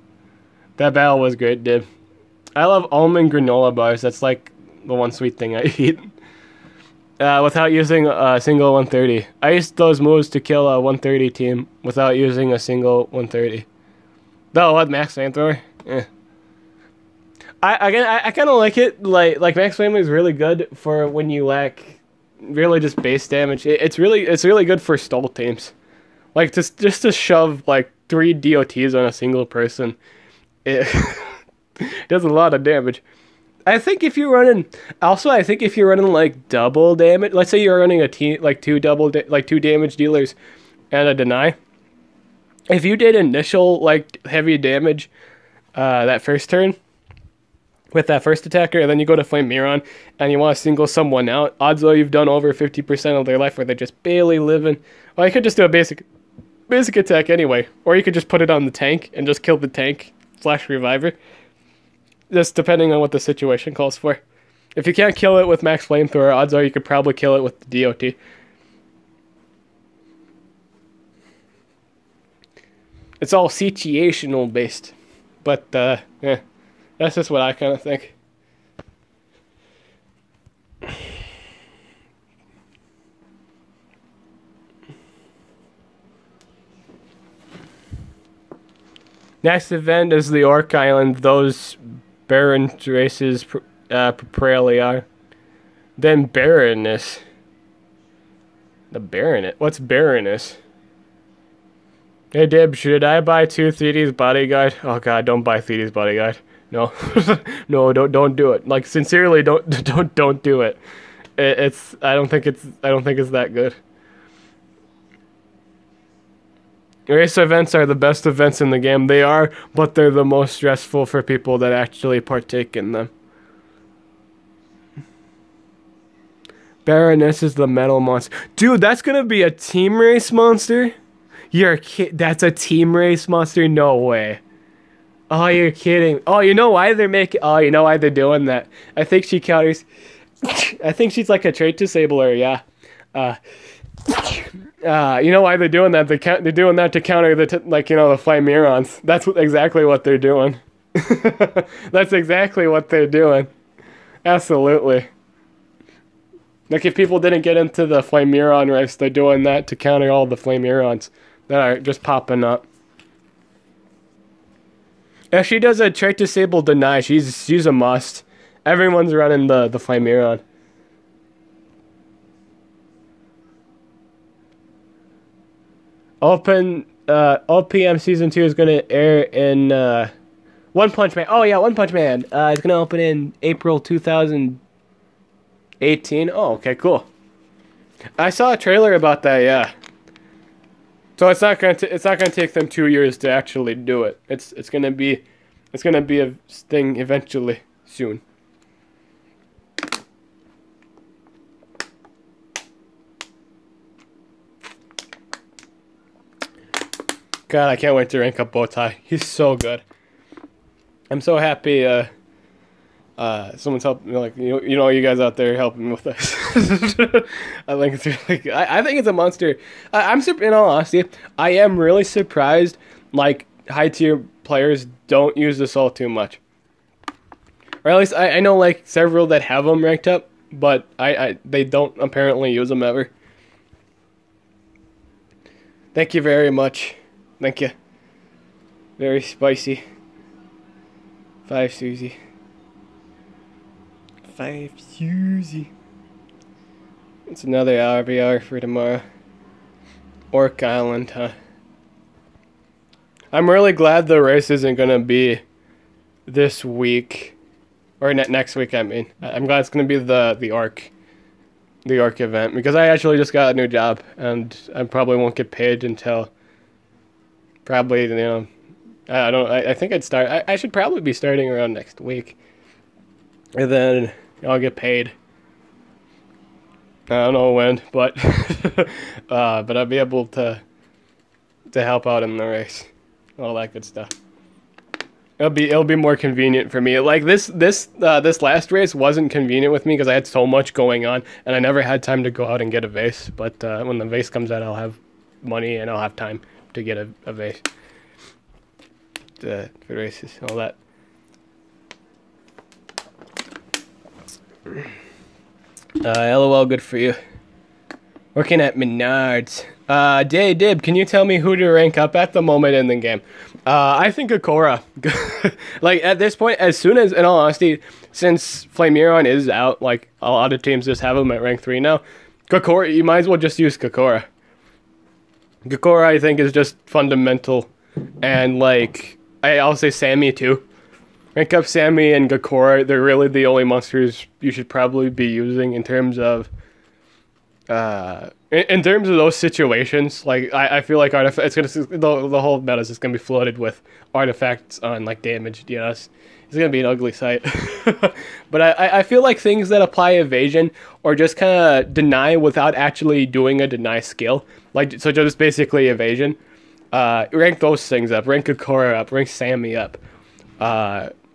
That battle was great, dude. I love almond granola bars. That's like the one sweet thing I eat. Without using a single 130. I used those moves to kill a 130 team without using a single 130. No, what, Max Flamethrower? Eh. I kind of like it. Like Max Flame is really good for when you lack really just base damage. It's really good for stall teams. Like just to shove like 3 DOTs on a single person. It does a lot of damage. I think if you're running like double damage, let's say you're running a team like two damage dealers and a deny. If you did initial like heavy damage that first turn with that first attacker, and then you go to Flame Miron and you want to single someone out, odds are you've done over 50% of their life where they're just barely living. Well, you could just do a basic attack anyway, or you could just put it on the tank and just kill the tank / reviver. Just depending on what the situation calls for. If you can't kill it with Max Flamethrower, odds are you could probably kill it with the DOT. It's all situational based. But, yeah. That's just what I kind of think. Next event is the Orc Island. Those Baron races primarily are. Then Baroness. The Baronet? What's Baroness? Hey Dib, should I buy 2 3D's Bodyguard? Oh god, don't buy 3D's Bodyguard. No. No, don't do it. Like sincerely, don't do it. I don't think it's that good. Race events are the best events in the game. They are, but they're the most stressful for people that actually partake in them. Baroness is the metal monster. Dude, that's gonna be a team race monster? You're that's a team race monster? No way. Oh, you're kidding. Oh, you know why they're doing that? I think she counters... I think she's like a trait disabler, yeah. You know why they're doing that? They're doing that to counter the Flame Mirons. That's exactly what they're doing. That's exactly what they're doing. Absolutely. Like if people didn't get into the Flame Miron race, they're doing that to counter all the Flame Mirons that are just popping up. If she does a trait disable deny, she's a must. Everyone's running the Flame Miron. OPM Season 2 is going to air in One Punch Man. Oh, yeah, One Punch Man. It's going to open in April 2018. Oh, okay, cool. I saw a trailer about that, yeah. So it's not going to take them 2 years to actually do it. It's going to be a thing eventually soon. God, I can't wait to rank up Bowtie. He's so good. I'm so happy someone's helping, like, you know, you guys out there helping with this. I think it's really, I think it's a monster. I'm in all honesty, I am really surprised, like, high tier players don't use this all too much. Or at least I know, like, several that have them ranked up, but they don't apparently use them ever. Thank you very much. Thank you. Very spicy. 5 Susie. 5 Susie. It's another RBR for tomorrow. Orc Island, huh? I'm really glad the race isn't gonna be this week. Or next week, I mean. I'm glad it's gonna be the Orc the Orc event because I actually just got a new job and I probably won't get paid until probably, I don't. I think I'd start. I should probably be starting around next week, and then I'll get paid. I don't know when, but but I'll be able to help out in the race, all that good stuff. It'll be more convenient for me. Like this last race wasn't convenient with me because I had so much going on and I never had time to go out and get a vase. But when the vase comes out, I'll have money and I'll have time to get a vase. For races, all that. LOL, good for you. Working at Menards. Dib, can you tell me who to rank up at the moment in the game? I think Akora. Like, at this point, as soon as, in all honesty, since Flameuron is out, like, a lot of teams just have him at rank 3 now, Kakora, you might as well just use Kakora. Kakora, I think, is just fundamental. And, like, I'll say Sammy, too. Rank up Sammy and Gakora. They're really the only monsters you should probably be using in terms of those situations. Like I feel like it's the whole meta is just gonna be flooded with artifacts on like damage DNS. It's gonna be an ugly sight. But I feel like things that apply evasion or just kind of deny without actually doing a deny skill, like so just basically evasion. Rank those things up. Rank Gakora up. Rank Sammy up.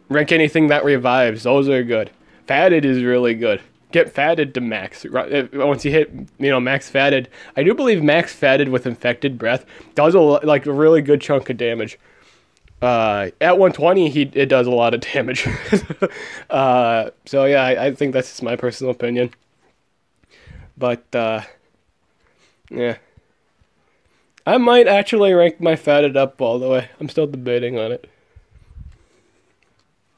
Rank anything that revives. Those are good. Fatted is really good. Get fatted to max. Once you hit, max fatted. I do believe max fatted with infected breath does a really good chunk of damage. At 120, it does a lot of damage. So yeah, I think that's just my personal opinion. But yeah. I might actually rank my fatted up all the way. I'm still debating on it.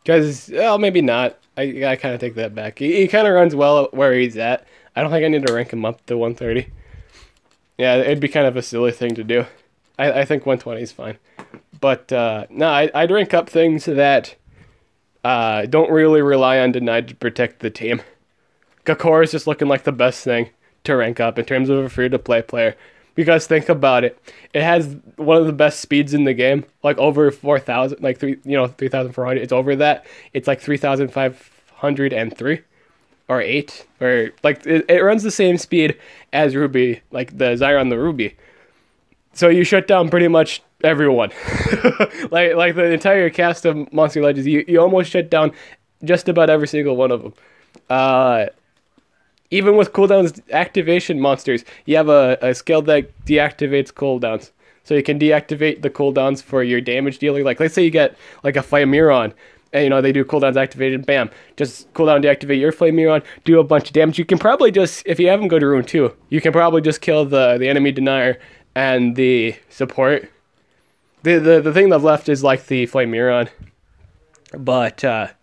Because, well, maybe not. I kind of take that back. He kind of runs well where he's at. I don't think I need to rank him up to 130. Yeah, it'd be kind of a silly thing to do. I think 120 is fine. But, no, I'd rank up things that don't really rely on denied to protect the team. Gakora is just looking like the best thing to rank up in terms of a free-to-play player. Because think about it, it has one of the best speeds in the game, like over 4,000, like 3,400. It's over that. It's like 3,503 or 8, or like it runs the same speed as Ruby, like the Zyron the Ruby. So you shut down pretty much everyone, like the entire cast of Monster Legends. You almost shut down just about every single one of them. Even with cooldowns activation monsters, you have a skill that deactivates cooldowns. So you can deactivate the cooldowns for your damage dealer. Like, let's say you get like a Flameuron, and they do cooldowns activated, bam. Just cooldown deactivate your Flameuron, do a bunch of damage. You can probably just, if you have them go to Rune 2, you can probably just kill the enemy denier and the support. The thing that's left is like the Flameuron. But as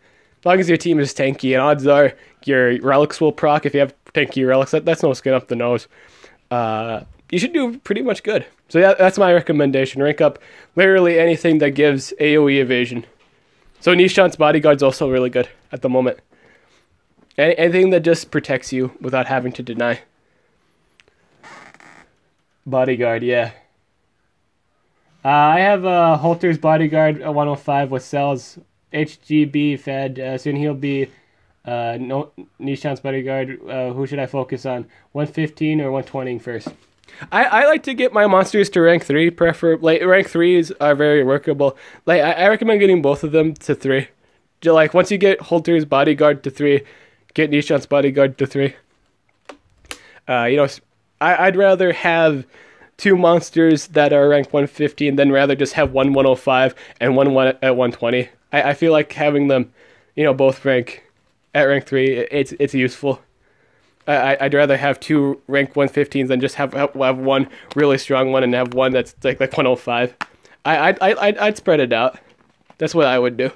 long as your team is tanky, and odds are your relics will proc if you have tanky relics. That's no skin up the nose. You should do pretty much good. So yeah, that's my recommendation. Rank up literally anything that gives AoE evasion. So Nishant's Bodyguard's also really good at the moment. Anything that just protects you without having to deny. Bodyguard, yeah. I have Holter's Bodyguard 105 with cells. HGB fed. Soon he'll be Nishant's Bodyguard. Who should I focus on? 115 or 120 first? I like to get my monsters to rank 3, preferably. Rank 3s are very workable. Like I recommend getting both of them to 3. Like once you get Holter's Bodyguard to 3, get Nishant's Bodyguard to 3. I'd rather have 2 monsters that are ranked 115 than rather just have one 105 and one at 120. I feel like having them, both rank at rank 3, it's useful. I'd rather have 2 rank 115s than just have one really strong one and have one that's like 105. I'd spread it out. That's what I would do.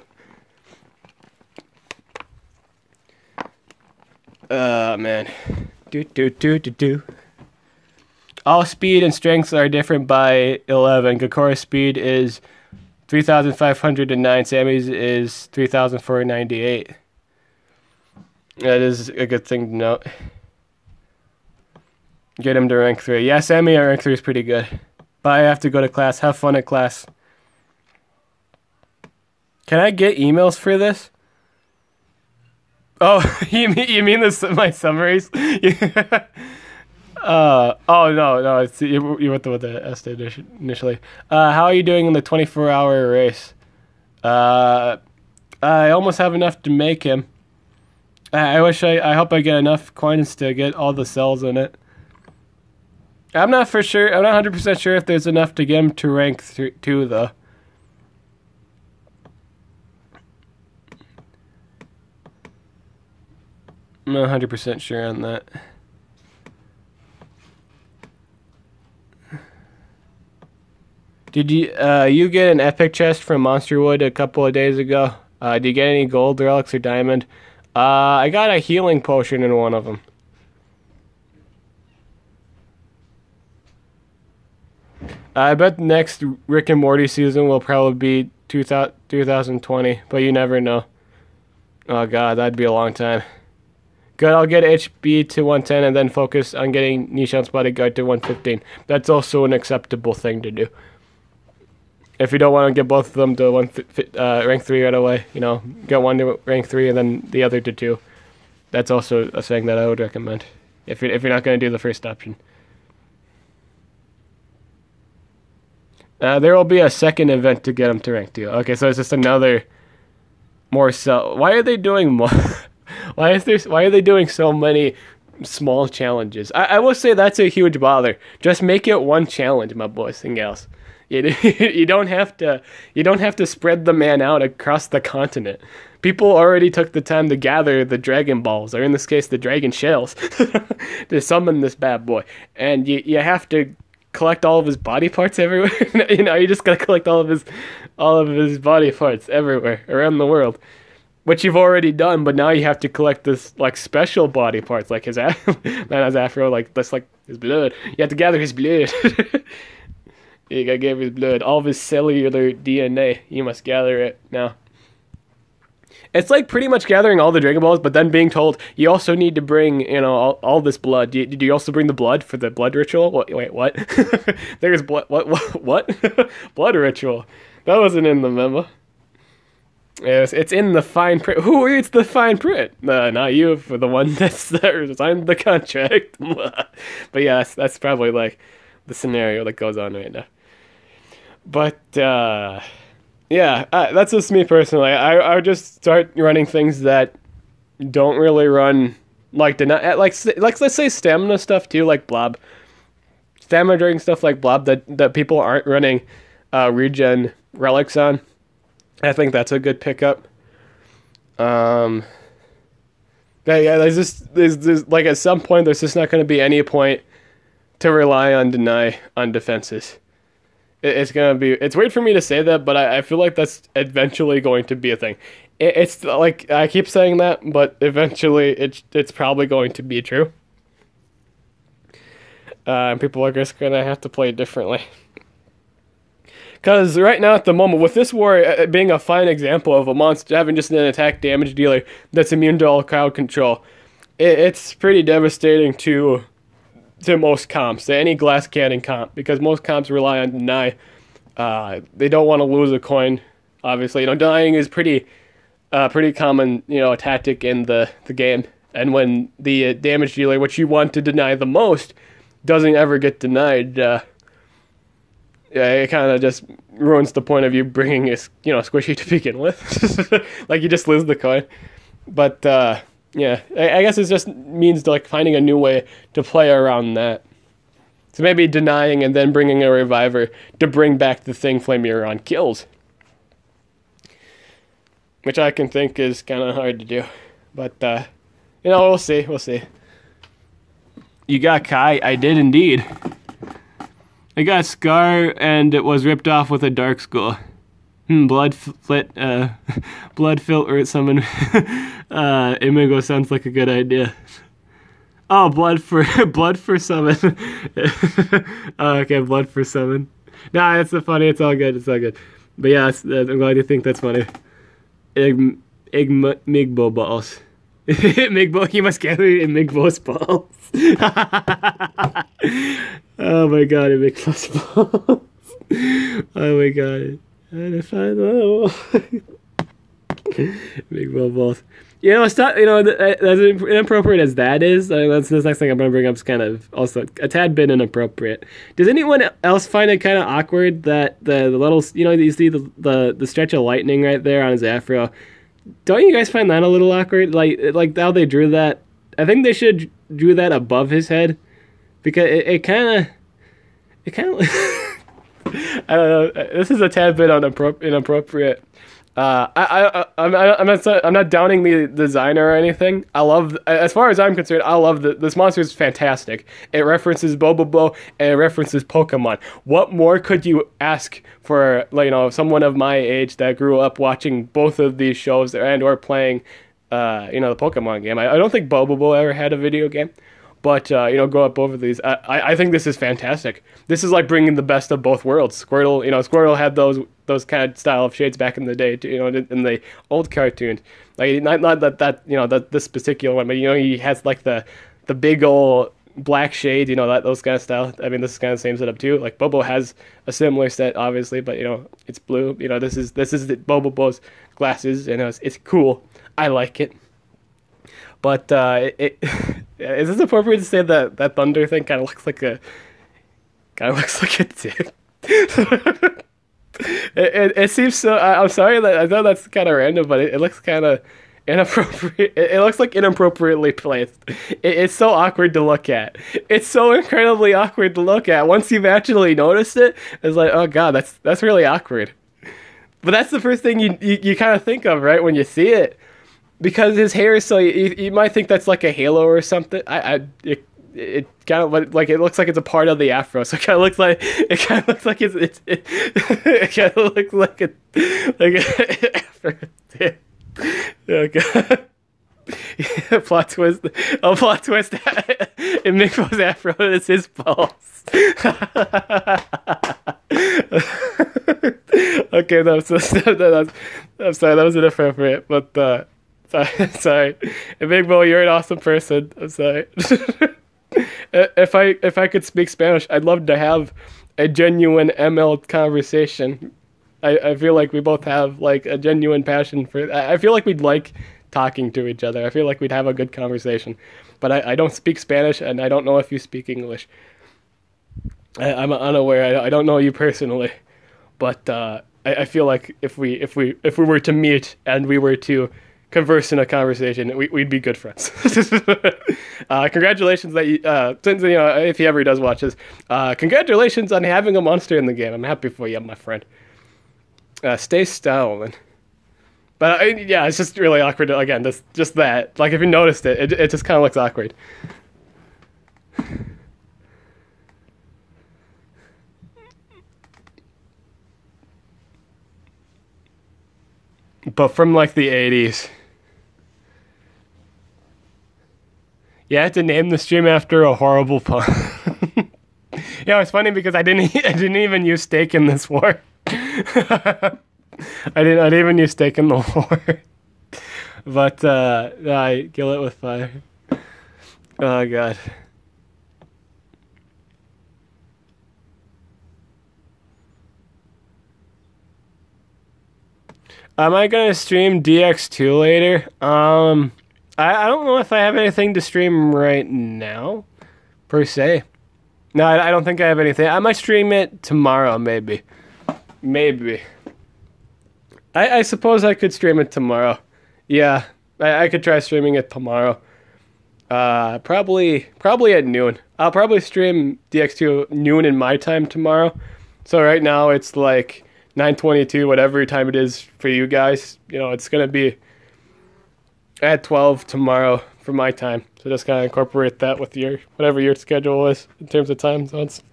Man. Do. All speed and strengths are different by 11. Gakora's speed is 3,509. Sammy's is 3,498. That is a good thing to note. Get him to rank 3. Yeah, Sammy at rank 3 is pretty good. But I have to go to class. Have fun at class. Can I get emails for this? Oh, you mean this my summaries? Oh no, it's you went with the S initially. How are you doing in the 24-hour race? I almost have enough to make him. I hope I get enough coins to get all the cells in it. I'm not for sure. I'm not 100% sure if there's enough to get him to rank 2 though. I'm not 100% sure on that. Did you get an epic chest from Monsterwood a couple of days ago? Did you get any gold relics or diamond? I got a healing potion in one of them. I bet the next Rick and Morty season will probably be 2020, but you never know. Oh god, that'd be a long time. Good, I'll get HB to 110 and then focus on getting Nishan's bodyguard to 115. That's also an acceptable thing to do. If you don't want to get both of them to rank 3 right away, you know, get one to rank 3 and then the other to 2. That's also a thing that I would recommend. If you're not going to do the first option. There will be a second event to get them to rank 2. Okay, so it's just another more cell. Why are they doing more? Why are they doing so many small challenges? I will say that's a huge bother. Just make it one challenge, my boys and gals. You don't have to spread the man out across the continent. People already took the time to gather the Dragon Balls, or in this case, the Dragon Shells, to summon this bad boy. And you have to collect all of his body parts everywhere. You know, you just gotta collect all of his body parts everywhere around the world, which you've already done. But now you have to collect this like special body parts, like his man has afro, like that's like his blood. You have to gather his blood. You gotta give his blood, all of his cellular DNA. You must gather it now. It's like pretty much gathering all the Dragon Balls, but then being told you also need to bring, you know, all this blood. Do you also bring the blood for the blood ritual? Wait, what? There's blood. What? Blood ritual. That wasn't in the memo. Yes, it's in the fine print. Who reads the fine print? Not you, for the one that signed the contract. But yeah, that's probably like the scenario that goes on right now. But yeah, that's just me personally. I would just start running things that don't really run like let's say stamina stuff too, like Blob. Stamina drinking stuff like Blob that people aren't running regen relics on. I think that's a good pickup. Yeah, there's like at some point there's just not going to be any point to rely on deny on defenses. It's weird for me to say that, but I feel like that's eventually going to be a thing. It's like, I keep saying that, but eventually it's probably going to be true. And people are just going to have to play differently. Because right now at the moment, with this war being a fine example of a monster having just an attack damage dealer that's immune to all crowd control, it's pretty devastating to most comps, to any glass cannon comp, because most comps rely on deny. They don't want to lose a coin, obviously. You know, denying is pretty common, you know, tactic in the game. And when the damage dealer, which you want to deny the most, doesn't ever get denied, yeah, it kind of just ruins the point of you bringing a, you know, squishy to begin with. Like, you just lose the coin. But yeah, I guess it just means like finding a new way to play around that. So maybe denying and then bringing a reviver to bring back the thing Flameon kills. Which I can think is kind of hard to do. But, you know, we'll see. We'll see. You got Kai? I did indeed. I got Scar and it was ripped off with a Dark Skull. Blood filter summon. Imago sounds like a good idea. Oh, blood for summon. Okay, blood for summon. Nah, it's funny. It's all good. It's all good. But yeah, I'm glad you think that's funny. Igmigbo balls. Migbo, he must carry in Migbo's balls. Oh my god, it Migbo's balls. Oh my god. And if I know. Migbo balls. You know, it's not, you know, as inappropriate as that is, that's the next thing I'm going to bring up is kind of also a tad bit inappropriate. Does anyone else find it kind of awkward that the little, you know, you see the stretch of lightning right there on his afro? Don't you guys find that a little awkward? Like how they drew that? I think they should drew that above his head because it kind of, I don't know. This is a tad bit inappropriate. I'm not downing the designer or anything. I love, as far as I'm concerned, I love this monster is fantastic. It references Bobobo and it references Pokemon. What more could you ask for, like, you know, someone of my age that grew up watching both of these shows and or playing, you know, the Pokemon game? I don't think Bobobo ever had a video game. But, you know, go up both of these. I think this is fantastic. This is like bringing the best of both worlds. Squirtle, you know, Squirtle had those kind of style of shades back in the day, you know, in the old cartoons. Like, not that you know, that this particular one, but, you know, he has like the big old black shade, you know, those kind of style. I mean, this is kind of the same setup too. Like, Bobo has a similar set, obviously, but, you know, it's blue. You know, this is Bobo's glasses, and it's cool. I like it. But is this appropriate to say that thunder thing kind of looks like a dick? it seems so. I'm sorry that I know that's kind of random, but it looks kind of inappropriate. It looks like inappropriately placed. It's so awkward to look at. It's so incredibly awkward to look at. Once you've actually noticed it, it's like, oh god, that's really awkward. But that's the first thing you kind of think of, right, when you see it. Because his hair is so, you might think that's like a halo or something. It kind of like it looks like it's a part of the afro. So it kind of looks like it kind of looks like it kind of looks like an afro. Oh god. Yeah, plot twist. Oh, plot twist. In Migbo's afro, it's his balls. Okay, I'm sorry, that was inappropriate, but sorry. And Migbo, you're an awesome person. I'm sorry. If I could speak Spanish, I'd love to have a genuine ML conversation. I feel like we both have like a genuine passion for. I feel like we'd like talking to each other. I feel like we'd have a good conversation. But I don't speak Spanish, and I don't know if you speak English. I'm unaware. I don't know you personally, but I feel like if we were to meet and we were to converse in a conversation, we'd be good friends. Congratulations that you, since, you know, if he ever does watch this, congratulations on having a monster in the game. I'm happy for you, my friend. Stay stolen. But yeah, it's just really awkward. Again, just that. Like, if you noticed it just kind of looks awkward. But from like the 80s. You had to name the stream after a horrible pun. Yeah, it's funny because I didn't even use steak in this war. I didn't even use steak in the war. But I kill it with fire. Oh god. Am I gonna stream DX2 later? I don't know if I have anything to stream right now, per se. No, I don't think I have anything. I might stream it tomorrow, maybe. Maybe. I suppose I could stream it tomorrow. Yeah, I could try streaming it tomorrow. Probably at noon. I'll probably stream DX2 noon in my time tomorrow. So right now it's like 9:22, whatever time it is for you guys. You know, it's gonna be at 12 tomorrow for my time. So just kind of incorporate that with your whatever your schedule is in terms of time zones.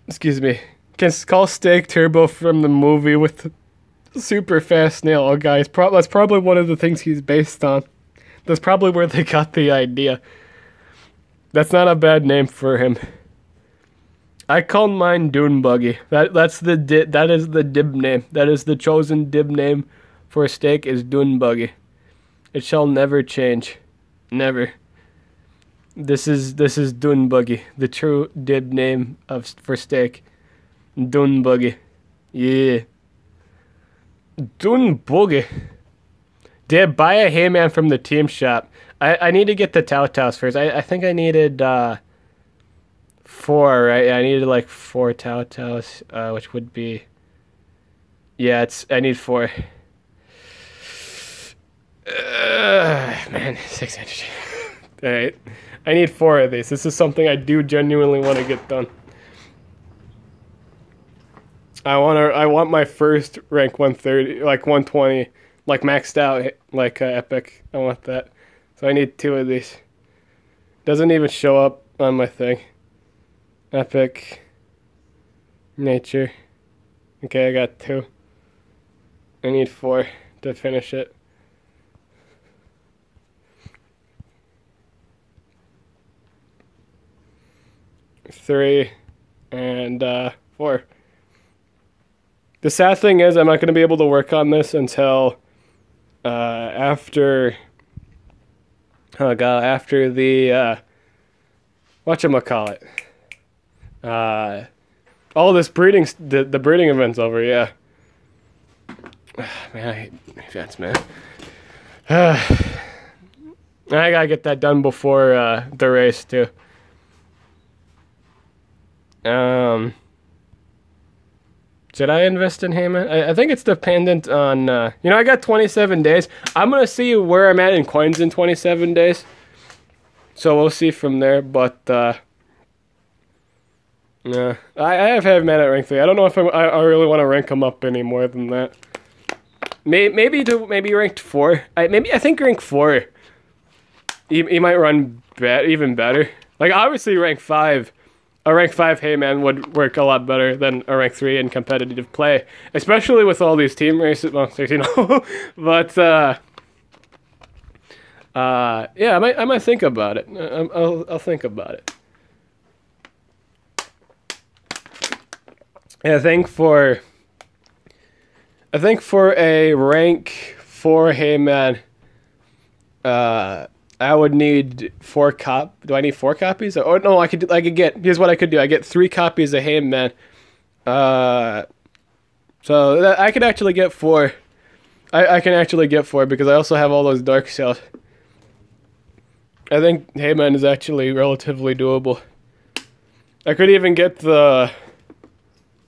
Excuse me. Can call Steak Turbo from the movie with super fast snail. Oh, guys, that's probably one of the things he's based on. That's probably where they got the idea. That's not a bad name for him. I called mine Dune Buggy. That is the dib name. That is the chosen dib name for steak is Dunbuggy. It shall never change. Never. This is Dunbuggy, the true dib name for steak. Dunbuggy. Yeah. Dunbuggy. Dib, buy a Heyman from the team shop. I need to get the Tao Taos first. I think I needed 4, right? Yeah, I needed like 4 Tao Taos, which would be... Yeah, I need 4. Man, 6 energy. Alright. I need 4 of these. This is something I do genuinely want to get done. I want my first rank 130, like 120, like maxed out, like epic. I want that. So I need 2 of these. Doesn't even show up on my thing. Epic. Nature. Okay, I got 2. I need 4 to finish it. Three and 4. The sad thing is I'm not going to be able to work on this until after the whatchamacallit. All this breeding, the breeding event's over, yeah. Man, I hate events, man. I gotta get that done before the race too. Should I invest in Heyman? I think it's dependent on, I got 27 days. I'm going to see where I'm at in coins in 27 days. So we'll see from there, but, yeah. I have Heyman at rank 3. I don't know if I really want to rank him up any more than that. Maybe ranked 4. I think rank 4. He might run even better. Like, obviously rank 5. A rank 5 Heyman would work a lot better than a rank 3 in competitive play, especially with all these team races. Well, but yeah, I might think about it. I'll think about it. Yeah, I think for a rank 4 Heyman, I would need 4 Do I need 4 copies? Oh no, I could get. Here's what I could do. I get 3 copies of Heyman. So I could actually get 4. I can actually get 4 because I also have all those dark cells. I think Heyman is actually relatively doable. I could even get the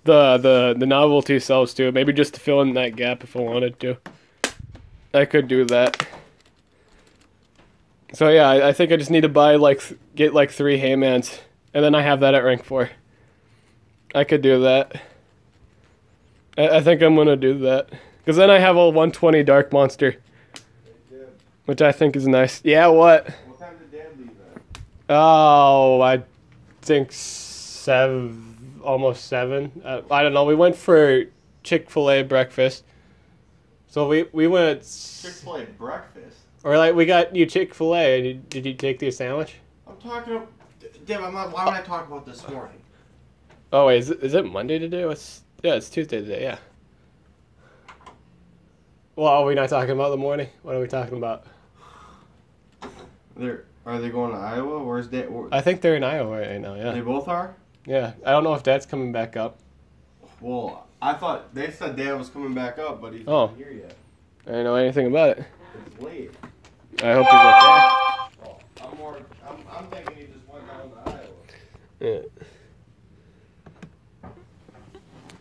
novelty cells too. Maybe just to fill in that gap if I wanted to. I could do that. So yeah, I think I just need to get 3 Heymans, and then I have that at rank 4. I could do that. I think I'm gonna do that, because then I have a 120 Dark Monster, which I think is nice. Yeah, what? What time did Dad leave at? Oh, I think 7, almost 7. I don't know. We went for Chick-fil-A breakfast, so we went. Chick-fil-A breakfast. Or like we got you Chick-fil-A. Did you take your sandwich? I'm talking. Deb, I'm not. Why would I talk about this morning? Oh wait, is it Monday today? It's Tuesday today. Yeah. Well, are we not talking about the morning? What are we talking about? Are they going to Iowa? Where's Dad? I think they're in Iowa right now. Yeah. They both are. Yeah, I don't know if Dad's coming back up. Well, I thought they said Dad was coming back up, but he's Oh. not here yet. I don't know anything about it. It's late. I hope he's okay. Oh, I'm thinking he just went down to Iowa.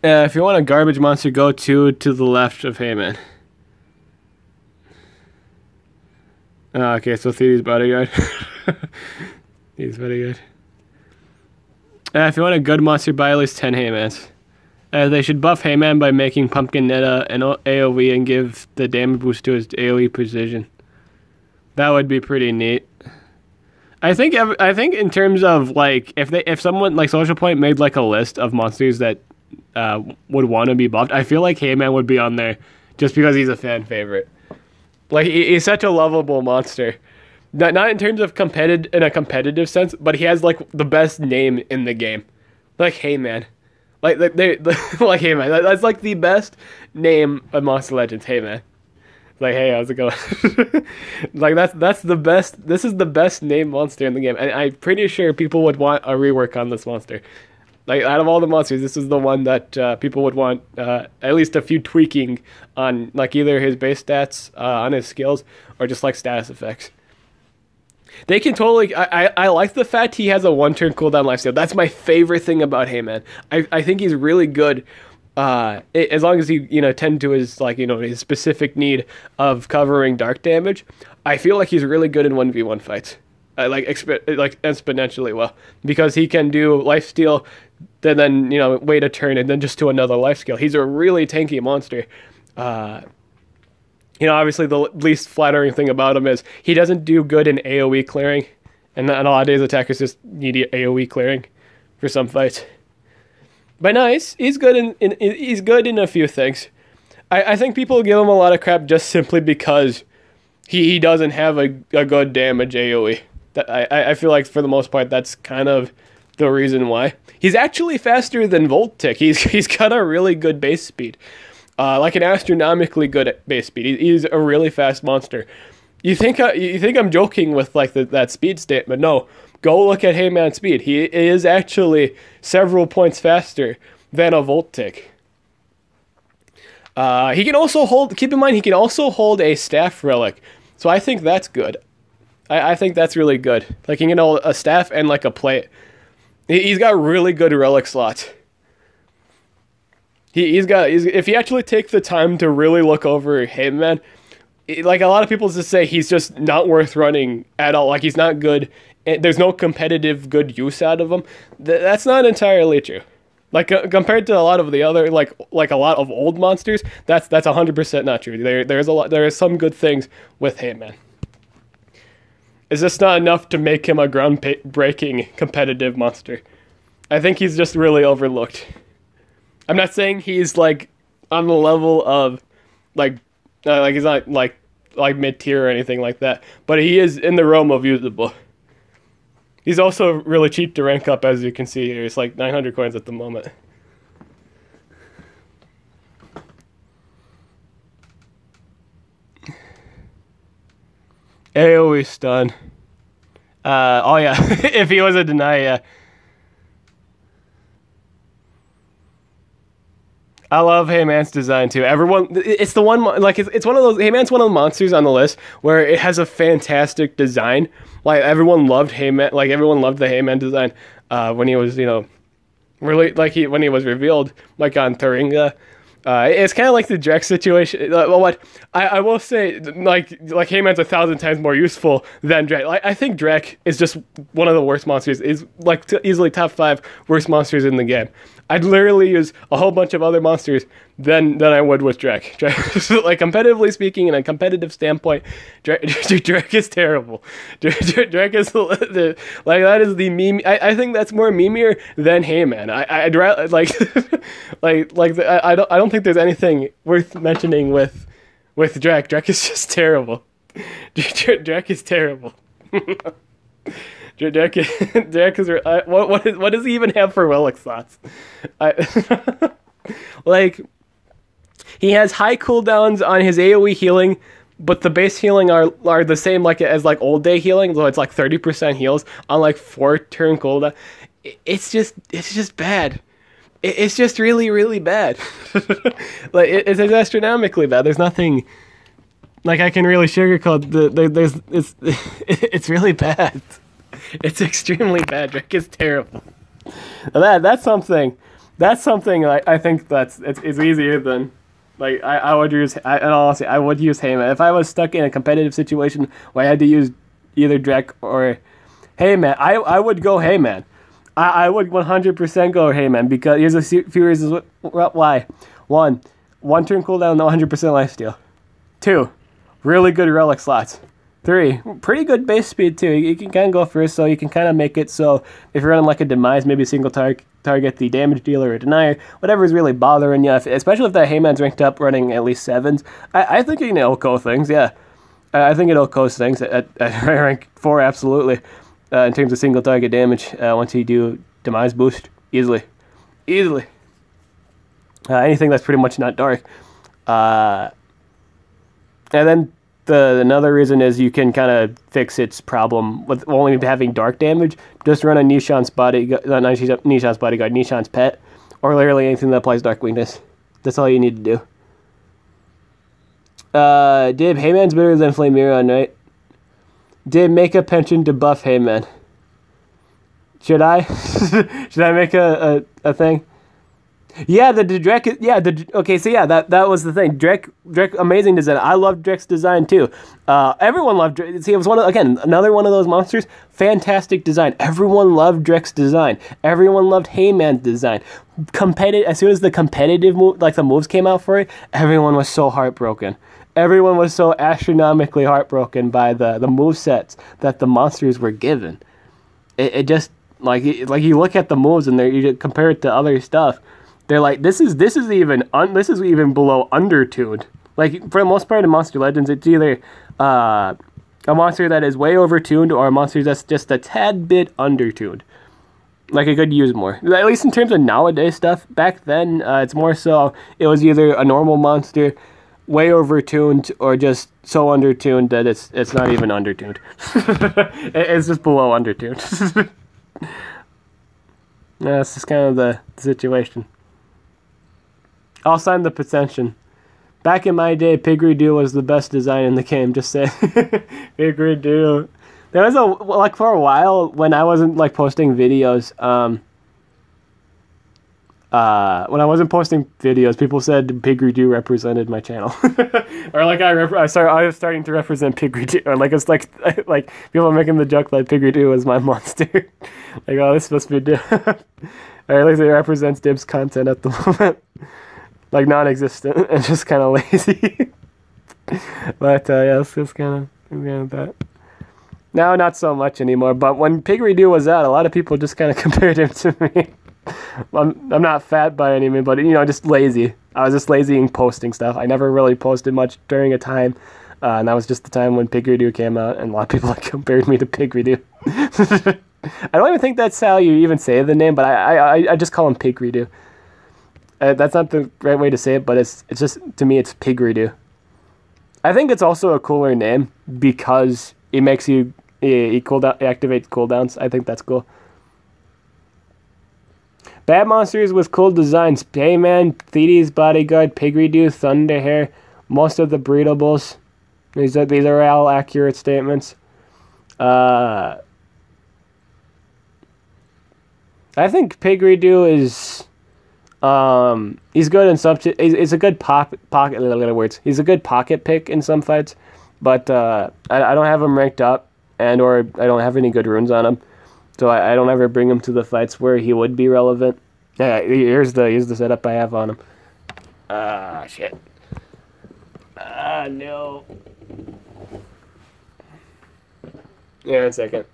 Yeah. If you want a garbage monster, go to the left of Heyman. Oh, okay, so Theo's bodyguard. He's bodyguard. If you want a good monster, buy at least 10 Heymans. They should buff Heyman by making Pumpkin Netta an AoE and give the damage boost to his AoE precision. That would be pretty neat. I think in terms of like if someone like Social Point made like a list of monsters that would want to be buffed, I feel like Heyman would be on there just because he's a fan favorite. Like he's such a lovable monster. Not in terms of in a competitive sense, but he has like the best name in the game. Like Heyman. Like Heyman. That's like the best name of Monster Legends. Heyman. Like, hey, how's it going? Like that's the best. This is the best named monster in the game, and I'm pretty sure people would want a rework on this monster. Like out of all the monsters, this is the one that people would want at least a few tweaking on, like either his base stats, on his skills, or just like status effects. They can totally. I like the fact he has a 1 turn cooldown lifesteal. That's my favorite thing about Heyman. I think he's really good. As long as he tend to his his specific need of covering dark damage, I feel like he's really good in 1v1 fights. Like exponentially well, because he can do lifesteal, then wait a turn and then just do another life steal. He's a really tanky monster. Obviously the least flattering thing about him is he doesn't do good in AoE clearing, and a lot of days attackers just need AoE clearing for some fights. But no, he's good he's good in a few things. I think people give him a lot of crap just simply because he doesn't have a good damage AoE. I feel like for the most part that's kind of the reason why. He's actually faster than Voltic. He's got a really good base speed. Like an astronomically good base speed. He's a really fast monster. You think I'm joking with like that speed statement? No, go look at Heyman's speed. He is actually several points faster than a Voltic. He can also hold. Keep in mind, he can also hold a staff relic. So I think that's good. I think that's really good. Like he can hold a staff and like a plate. He's got really good relic slots. If you actually take the time to really look over Heyman, like a lot of people just say he's just not worth running at all. Like he's not good. There's no competitive good use out of him. That's not entirely true. Like compared to a lot of the other like a lot of old monsters, that's 100% not true. There are some good things with Heyman. It's just not enough to make him a groundbreaking competitive monster. I think he's just really overlooked. I'm not saying he's like on the level of like he's not like mid tier or anything like that, but he is in the realm of usable. He's also really cheap to rank up, as you can see here. It's like 900 coins at the moment. AoE stun. Oh yeah, if he was a deny, yeah. I love Heyman's design too. It's the one, like it's one of those. Heyman's one of the monsters on the list where it has a fantastic design. Like everyone loved Heyman. Like everyone loved the Heyman design when he was, really when he was revealed, like on Thuringia. It's kind of like the Drek situation. What I will say, like Heyman's 1,000 times more useful than Drek. I think Drek is just one of the worst monsters. Is like easily top 5 worst monsters in the game. I'd literally use a whole bunch of other monsters than I would with Drek. Like competitively speaking, in a competitive standpoint, Drek is terrible. Drek is like that is the meme. I think that's more memeier than Heyman. I'd rather I don't think there's anything worth mentioning with Drek. Drek is just terrible. Drek is terrible. Drek is what does he even have for relic slots? Like he has high cooldowns on his AoE healing, but the base healing are the same like as like old day healing, so it's like 30% heals on like 4-turn cooldown. It's just bad. It's just really, really bad. Like it's astronomically bad. There's nothing like I can really sugarcoat. It's really bad. It's extremely bad. Drek is terrible. That's something. I think it's easier than like I would use. Honestly, I would use Heyman if I was stuck in a competitive situation where I had to use either Drek or Heyman. I would go Heyman. I would 100% go Heyman because here's a few reasons why. 1 turn cooldown, 100% lifesteal. 2, really good relic slots. 3, pretty good base speed too. You can kind of go first, so you can kind of make it so if you're running like a demise, maybe a single target the damage dealer or denier, whatever's really bothering you, especially if that Heyman's ranked up running at least 7s. I think you can OHKO things, yeah. I think it OHKOs things at rank 4, absolutely. In terms of single target damage, once you do demise boost, easily. Anything that's pretty much not dark. And then another reason is you can kind of fix its problem with only having dark damage. Just run a Nishan's Bodyguard, Nishan's Pet, or literally anything that applies Dark Weakness. That's all you need to do. Dib, Heyman's better than Flameon, right? Dib, make a pension to buff Heyman. Should I? Should I make a thing? Yeah, the Drek. Yeah, okay. So yeah, that was the thing. Drek, amazing design. I loved Drek's design too. Everyone loved Drek. See, it was another one of those monsters. Fantastic design. Everyone loved Drek's design. Everyone loved Heyman's design. As soon as the competitive move, like the moves came out for it, everyone was so heartbroken. Everyone was so astronomically heartbroken by the move sets that the monsters were given. It just like you look at the moves and you compare it to other stuff. They're like, this is even below undertuned. Like, for the most part in Monster Legends, it's either a monster that is way overtuned or a monster that's just a tad bit undertuned. Like, it could use more. At least in terms of nowadays stuff. Back then, it's more so it was either a normal monster, way overtuned, or just so undertuned that it's not even undertuned. It's just below undertuned. That's just kind of the situation. I'll sign the petition. Back in my day, Pigridoo was the best design in the game. Just saying. Pigridoo. There was for a while when I wasn't posting videos. When I wasn't posting videos, people said Pigridoo represented my channel, or I was starting to represent Pigridoo, or it's like people are making the joke that Pigridoo was my monster. Like, oh, this is supposed to be Dib. Or at least it represents Dib's content at the moment. Like, non-existent and just kind of lazy. But yeah, it's just kind of that. Now, not so much anymore. But when Pigridoo was out, a lot of people just kind of compared him to me. I'm not fat by any means, but just lazy. I was just lazy in posting stuff. I never really posted much during a time, and that was just the time when Pigridoo came out, and a lot of people compared me to Pigridoo. I don't even think that's how you even say the name, but I just call him Pigridoo. That's not the right way to say it, but it's just, to me, it's Pigridoo. I think it's also a cooler name because it makes you it activates cooldowns. I think that's cool. Bad monsters with cool designs: Payman, Thetis Bodyguard, Pigridoo, Thunderhair, most of the breedables. These are all accurate statements. I think Pigridoo is he's good in he's a good pocket. In other words, he's a good pocket pick in some fights, but I don't have him ranked up, or I don't have any good runes on him. So I don't ever bring him to the fights where he would be relevant. Yeah, here's the setup I have on him. Shit. No. Yeah, 1 second.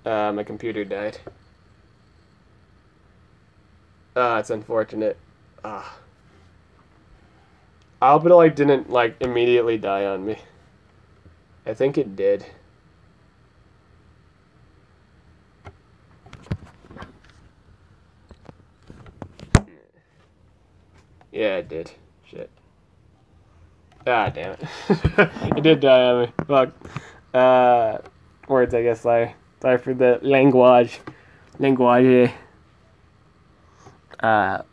My computer died. It's unfortunate. I hope it didn't immediately die on me. I think it did. Yeah, it did. Shit. Ah, damn it. It did die on me. Fuck. Words, I guess. Sorry for the language.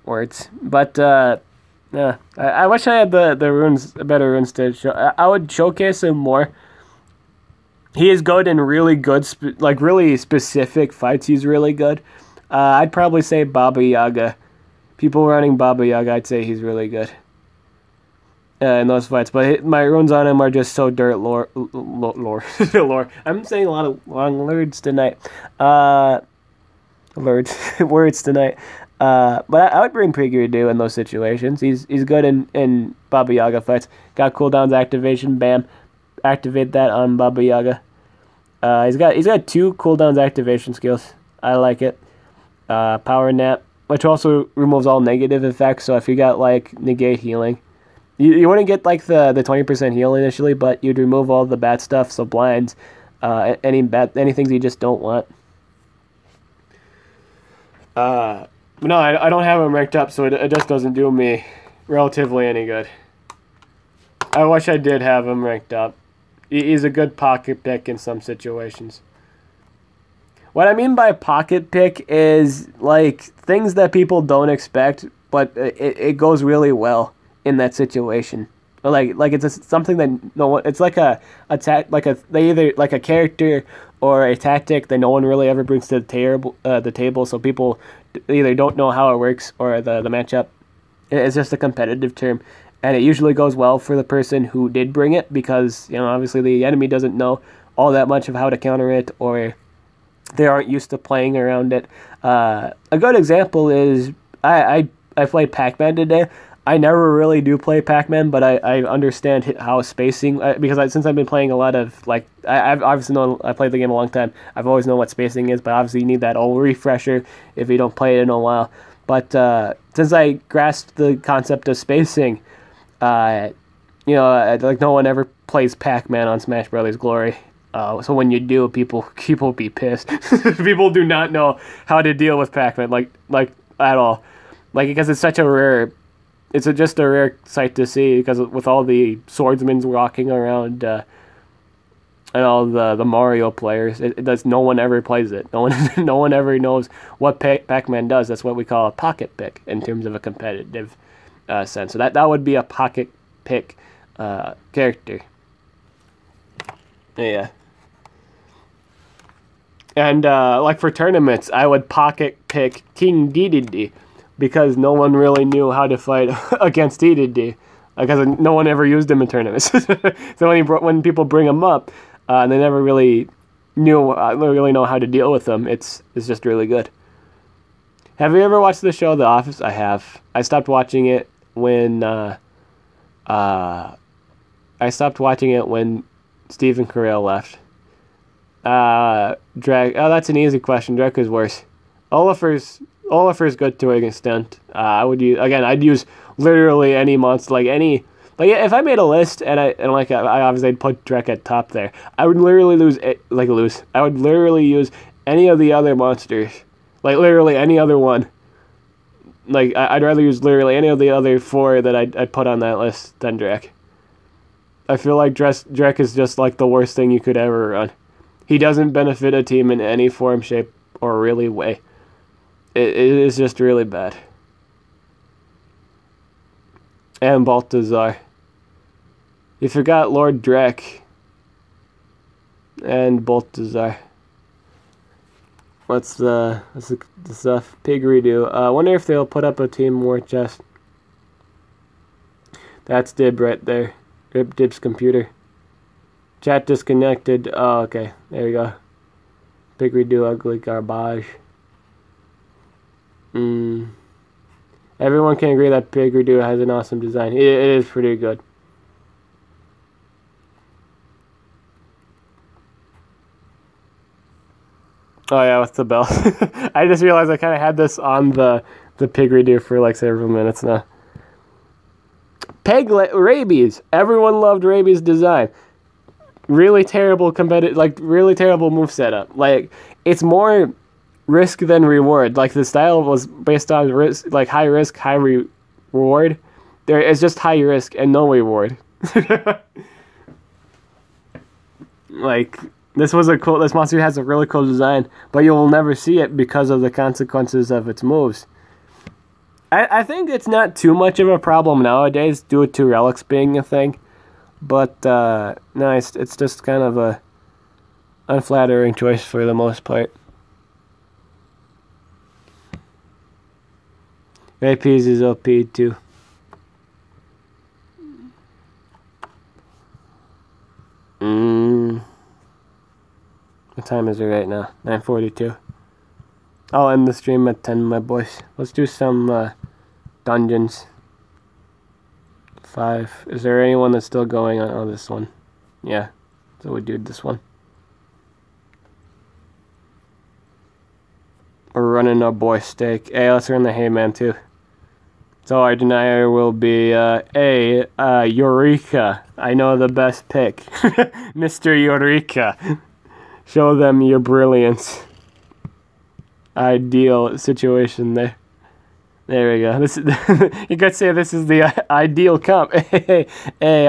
Words. But, yeah. I wish I had the runes, better runes to show. I would showcase him more. He is good in really good, really specific fights. He's really good. I'd probably say Baba Yaga. People running Baba Yaga, I'd say he's really good in those fights. But my runes on him are just so dirt lore. Lore. I'm saying a lot of long words tonight. Words tonight. But I would bring Pigridoo in those situations. He's good in Baba Yaga fights. Got cooldowns activation, bam. Activate that on Baba Yaga. He's got 2 cooldowns activation skills. I like it. Power Nap, which also removes all negative effects. So if you got negate healing, you wouldn't get the 20% heal initially, but you'd remove all the bad stuff. So blinds, any things you just don't want. No, I don't have him ranked up, so it just doesn't do me relatively any good. I wish I did have him ranked up. He's a good pocket pick in some situations. What I mean by pocket pick is like things that people don't expect, but it goes really well in that situation. Like it's something that no one. It's like they either like a character or a tactic that no one really ever brings to the table. So people either don't know how it works or the matchup. It's just a competitive term, and it usually goes well for the person who did bring it because obviously the enemy doesn't know all that much of how to counter it or they aren't used to playing around it. A good example is I played Pac-Man today. I never really do play Pac-Man, but I understand how spacing because since I've been playing a lot of I've obviously known I played the game a long time. I've always known what spacing is, but obviously you need that old refresher if you don't play it in a while. But since I grasped the concept of spacing, like no one ever plays Pac-Man on Smash Brothers Glory. So when you do, people be pissed. People do not know how to deal with Pac-Man, like at all, because it's such a rare. It's just a rare sight to see because with all the swordsmen walking around and all the Mario players, it does. No one ever plays it. No one ever knows what Pac-Man does. That's what we call a pocket pick in terms of a competitive sense. So that would be a pocket pick character. Yeah. And like for tournaments, I would pocket pick King Dedede because no one really knew how to fight against Dedede because no one ever used him in tournaments. So when people bring him up, they never really know how to deal with them. It's just really good. Have you ever watched the show The Office? I have. I stopped watching it when Stephen Carell left. Drake. Oh, that's an easy question. Drake is worse. Oliver's good to an extent. I'd use literally any monster, if I made a list and I obviously I'd put Drek at top there. I would literally I would literally use any of the other monsters, literally any other one. I'd rather use literally any of the other 4 that I'd put on that list than Drek. I feel like Drek is just the worst thing you could ever run. He doesn't benefit a team in any form, shape, or really way. It is just really bad. And Balthazar. You forgot Lord Drek. And Balthazar. What's the stuff? Pigredo. I wonder if they'll put up a Team War chest. That's Dib right there. Dib's computer. Chat disconnected. Oh, okay. There you go. Pigredo ugly garbage. Everyone can agree that Pigredo has an awesome design. It is pretty good. Oh yeah, with the bell. I just realized I kind of had this on the Pigredo for several minutes now. Rabies. Everyone loved Rabies' design. Really terrible really terrible move setup. It's more risk than reward. The style was based on risk, high risk, high reward. There is just high risk and no reward. This monster has a really cool design, but you will never see it because of the consequences of its moves. I think it's not too much of a problem nowadays due to relics being a thing, but no, it's just kind of a unflattering choice for the most part. Rapies is OP too. What time is it right now? 9:42. I'll end the stream at 10, my boys. Let's do some dungeons. 5. Is there anyone that's still going on? Oh, this one. Yeah. So we do this one. We're running a boy steak. Hey, let's run the Hayman too. So our denier will be Eureka. I know the best pick. Mr. Eureka. Show them your brilliance. Ideal situation there. There we go. This is, you could say this is the ideal comp. Hey,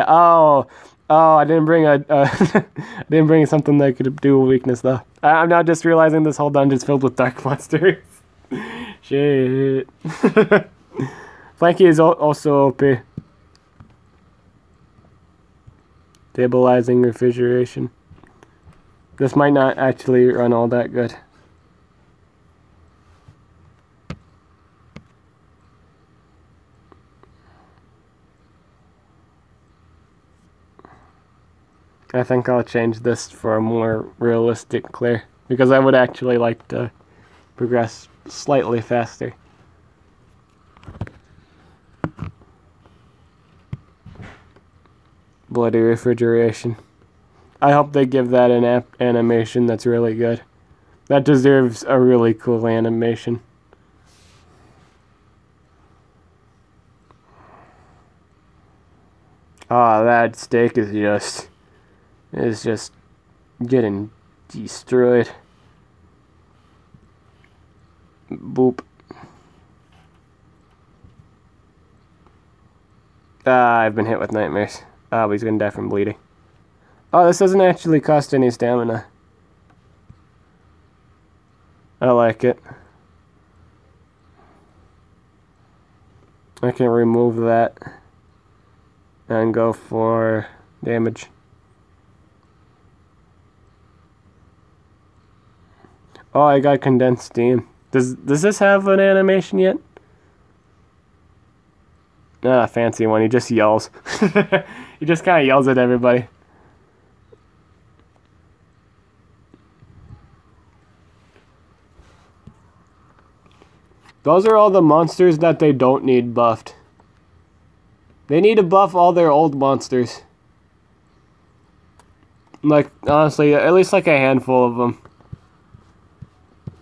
oh, I didn't bring I didn't bring something that could do a weakness though. I'm now just realizing this whole dungeon's filled with dark monsters. Shit. Flanky is also OP. Stabilizing refrigeration. This might not actually run all that good. I think I'll change this for a more realistic clear, because I would actually like to progress slightly faster. Bloody refrigeration. I hope they give that an animation that's really good. That deserves a really cool animation. Ah, that steak is just getting destroyed. Boop. Ah, I've been hit with nightmares. Oh, he's gonna die from bleeding. Oh, this doesn't actually cost any stamina. I like it. I can remove that and go for damage. Oh, I got condensed steam. Does this have an animation yet? Ah, fancy one. He just yells. He just kind of yells at everybody. Those are all the monsters that they don't need buffed. They need to buff all their old monsters. Like, honestly, at least like a handful of them.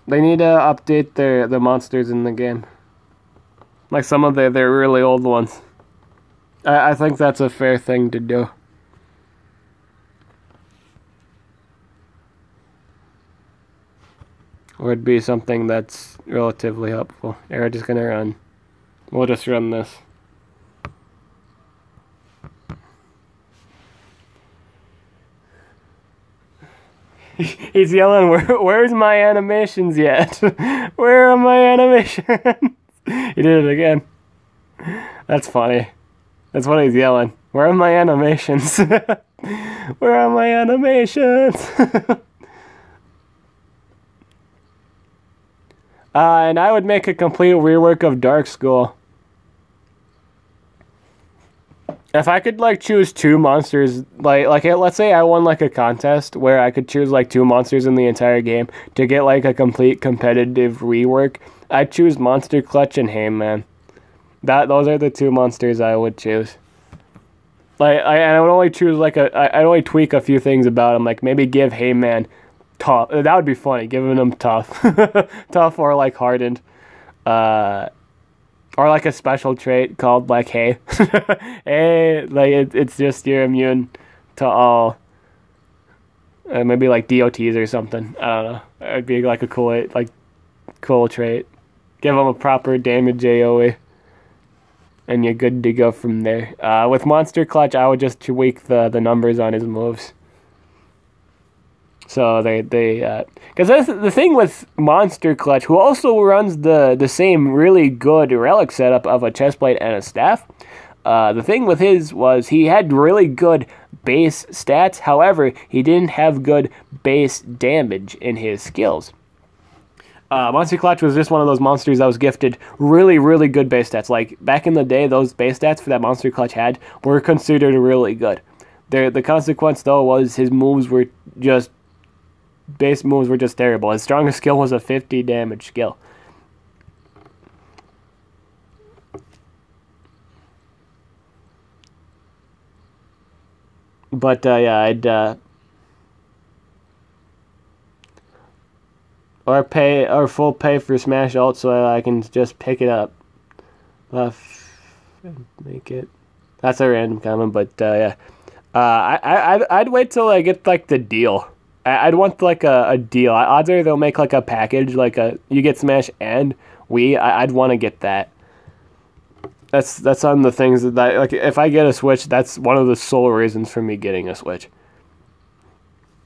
They need to update the monsters in the game. Like some of their really old ones. I think that's a fair thing to do. Or it'd be something that's relatively helpful. Yeah, we're just gonna run. We'll just run this. He's yelling, where's my animations yet? Where are my animations? He did it again. That's funny. That's what he's yelling. Where are my animations? Where are my animations? And I would make a complete rework of Dark School. If I could like choose two monsters, like let's say I won like a contest where I could choose like two monsters in the entire game to get like a complete competitive rework, I'd choose Monster Clutch and Heyman. Those are the two monsters I would choose. And I would only choose like I'd only tweak a few things about him, like maybe give Heyman tough. That would be funny, giving him tough, tough or like hardened. Or like a special trait called like hey. Hey, like it's just you're immune to all. Maybe like DOTs or something. I don't know. It'd be like a cool trait. Give him a proper damage AoE. And you're good to go from there. With Monster Clutch, I would just tweak the numbers on his moves. So because that's the thing with Monster Clutch, who also runs the same really good relic setup of a chestplate and a staff. The thing with his was he had really good base stats. However, he didn't have good base damage in his skills. Monster Clutch was just one of those monsters that was gifted really, really good base stats. Like, back in the day, those base stats for that Monster Clutch had were considered really good. The consequence, though, was his moves were just... base moves were just terrible. His strongest skill was a 50 damage skill. But, yeah, I'd... Or full pay for Smash Ult so I can just pick it up. Make it... That's a random comment, but, yeah. I'd wait till I get, like, the deal. I'd want, like, a deal. Odds are they'll make, like, a package, like, you get Smash and Wii. I'd want to get that. That's on the things that like if I get a Switch, that's one of the sole reasons for me getting a Switch.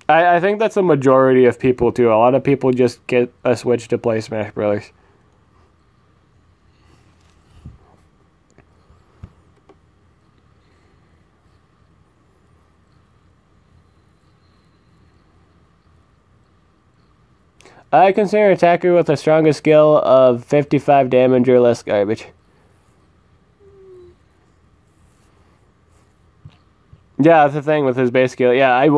I think that's a majority of people too. A lot of people just get a Switch to play Smash Brothers. I consider attacker with the strongest skill of 55 damage or less garbage. Yeah, that's the thing with his base skill. Yeah, I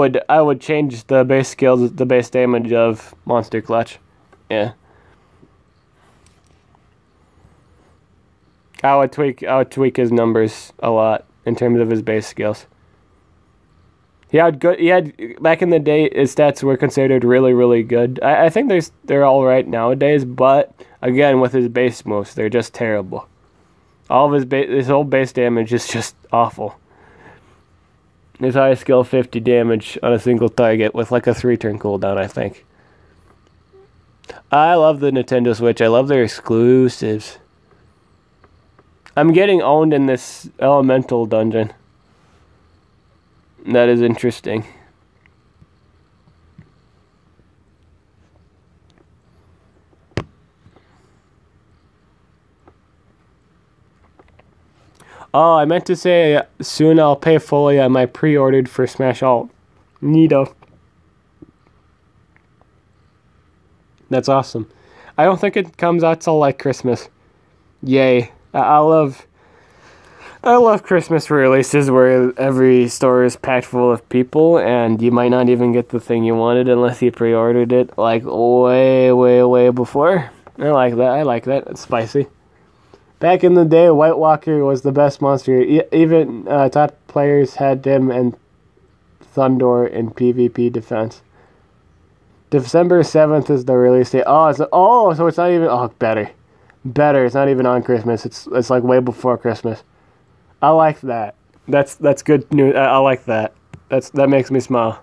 would change the base skills, the base damage of Monster Clutch. Yeah. I would tweak his numbers a lot in terms of his base skills. He had back in the day his stats were considered really, really good. I think they're all right nowadays, but again with his base moves, they're just terrible. All of his whole base damage is just awful. His highest skill 50 damage on a single target with like a 3-turn cooldown, I think. I love the Nintendo Switch. I love their exclusives. I'm getting owned in this elemental dungeon. That is interesting. Oh, I meant to say soon I'll pay fully on my pre-ordered for Smash Alt. Neato. That's awesome. I don't think it comes out till like Christmas. Yay. I love Christmas releases where every store is packed full of people and you might not even get the thing you wanted unless you pre-ordered it like way, way, way before. I like that. It's spicy. Back in the day, White Walker was the best monster. Even top players had him and Thundor in PvP defense. December 7th is the release date. So it's not even... Oh, better. It's not even on Christmas. It's like way before Christmas. I like that. That's good news. I like that. That makes me smile.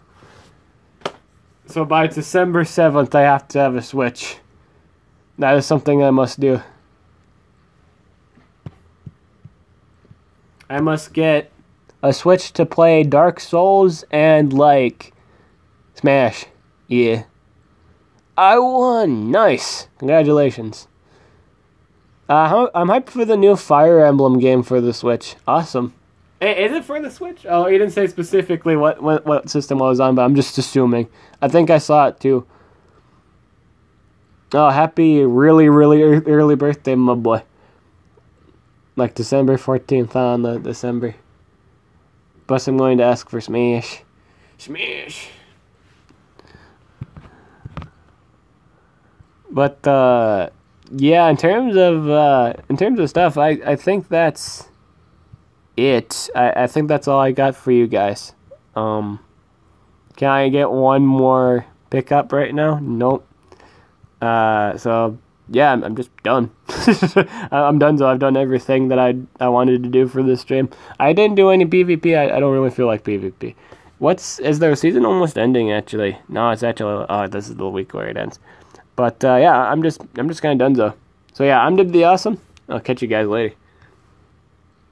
So by December 7th, I have to have a Switch. That is something I must do. I must get a Switch to play Dark Souls and, like, Smash. Yeah. I won! Nice! Congratulations. I'm hyped for the new Fire Emblem game for the Switch. Awesome. Hey, is it for the Switch? Oh, he didn't say specifically what system I was on, but I'm just assuming. I think I saw it, too. Oh, happy really, really early birthday, my boy. Like December 14th on the December. Plus I'm going to ask for Smash. Smash! But, yeah, in terms of stuff, I think that's it. I think that's all I got for you guys. Can I get one more pickup right now? Nope. So yeah, I'm just done. I'm done. So I've done everything that I wanted to do for this stream. I didn't do any PvP. I don't really feel like PvP. Is their season almost ending actually? No, it's actually this is the week where it ends. But yeah, I'm just kind of done though. So yeah, I'm Dib the Awesome. I'll catch you guys later.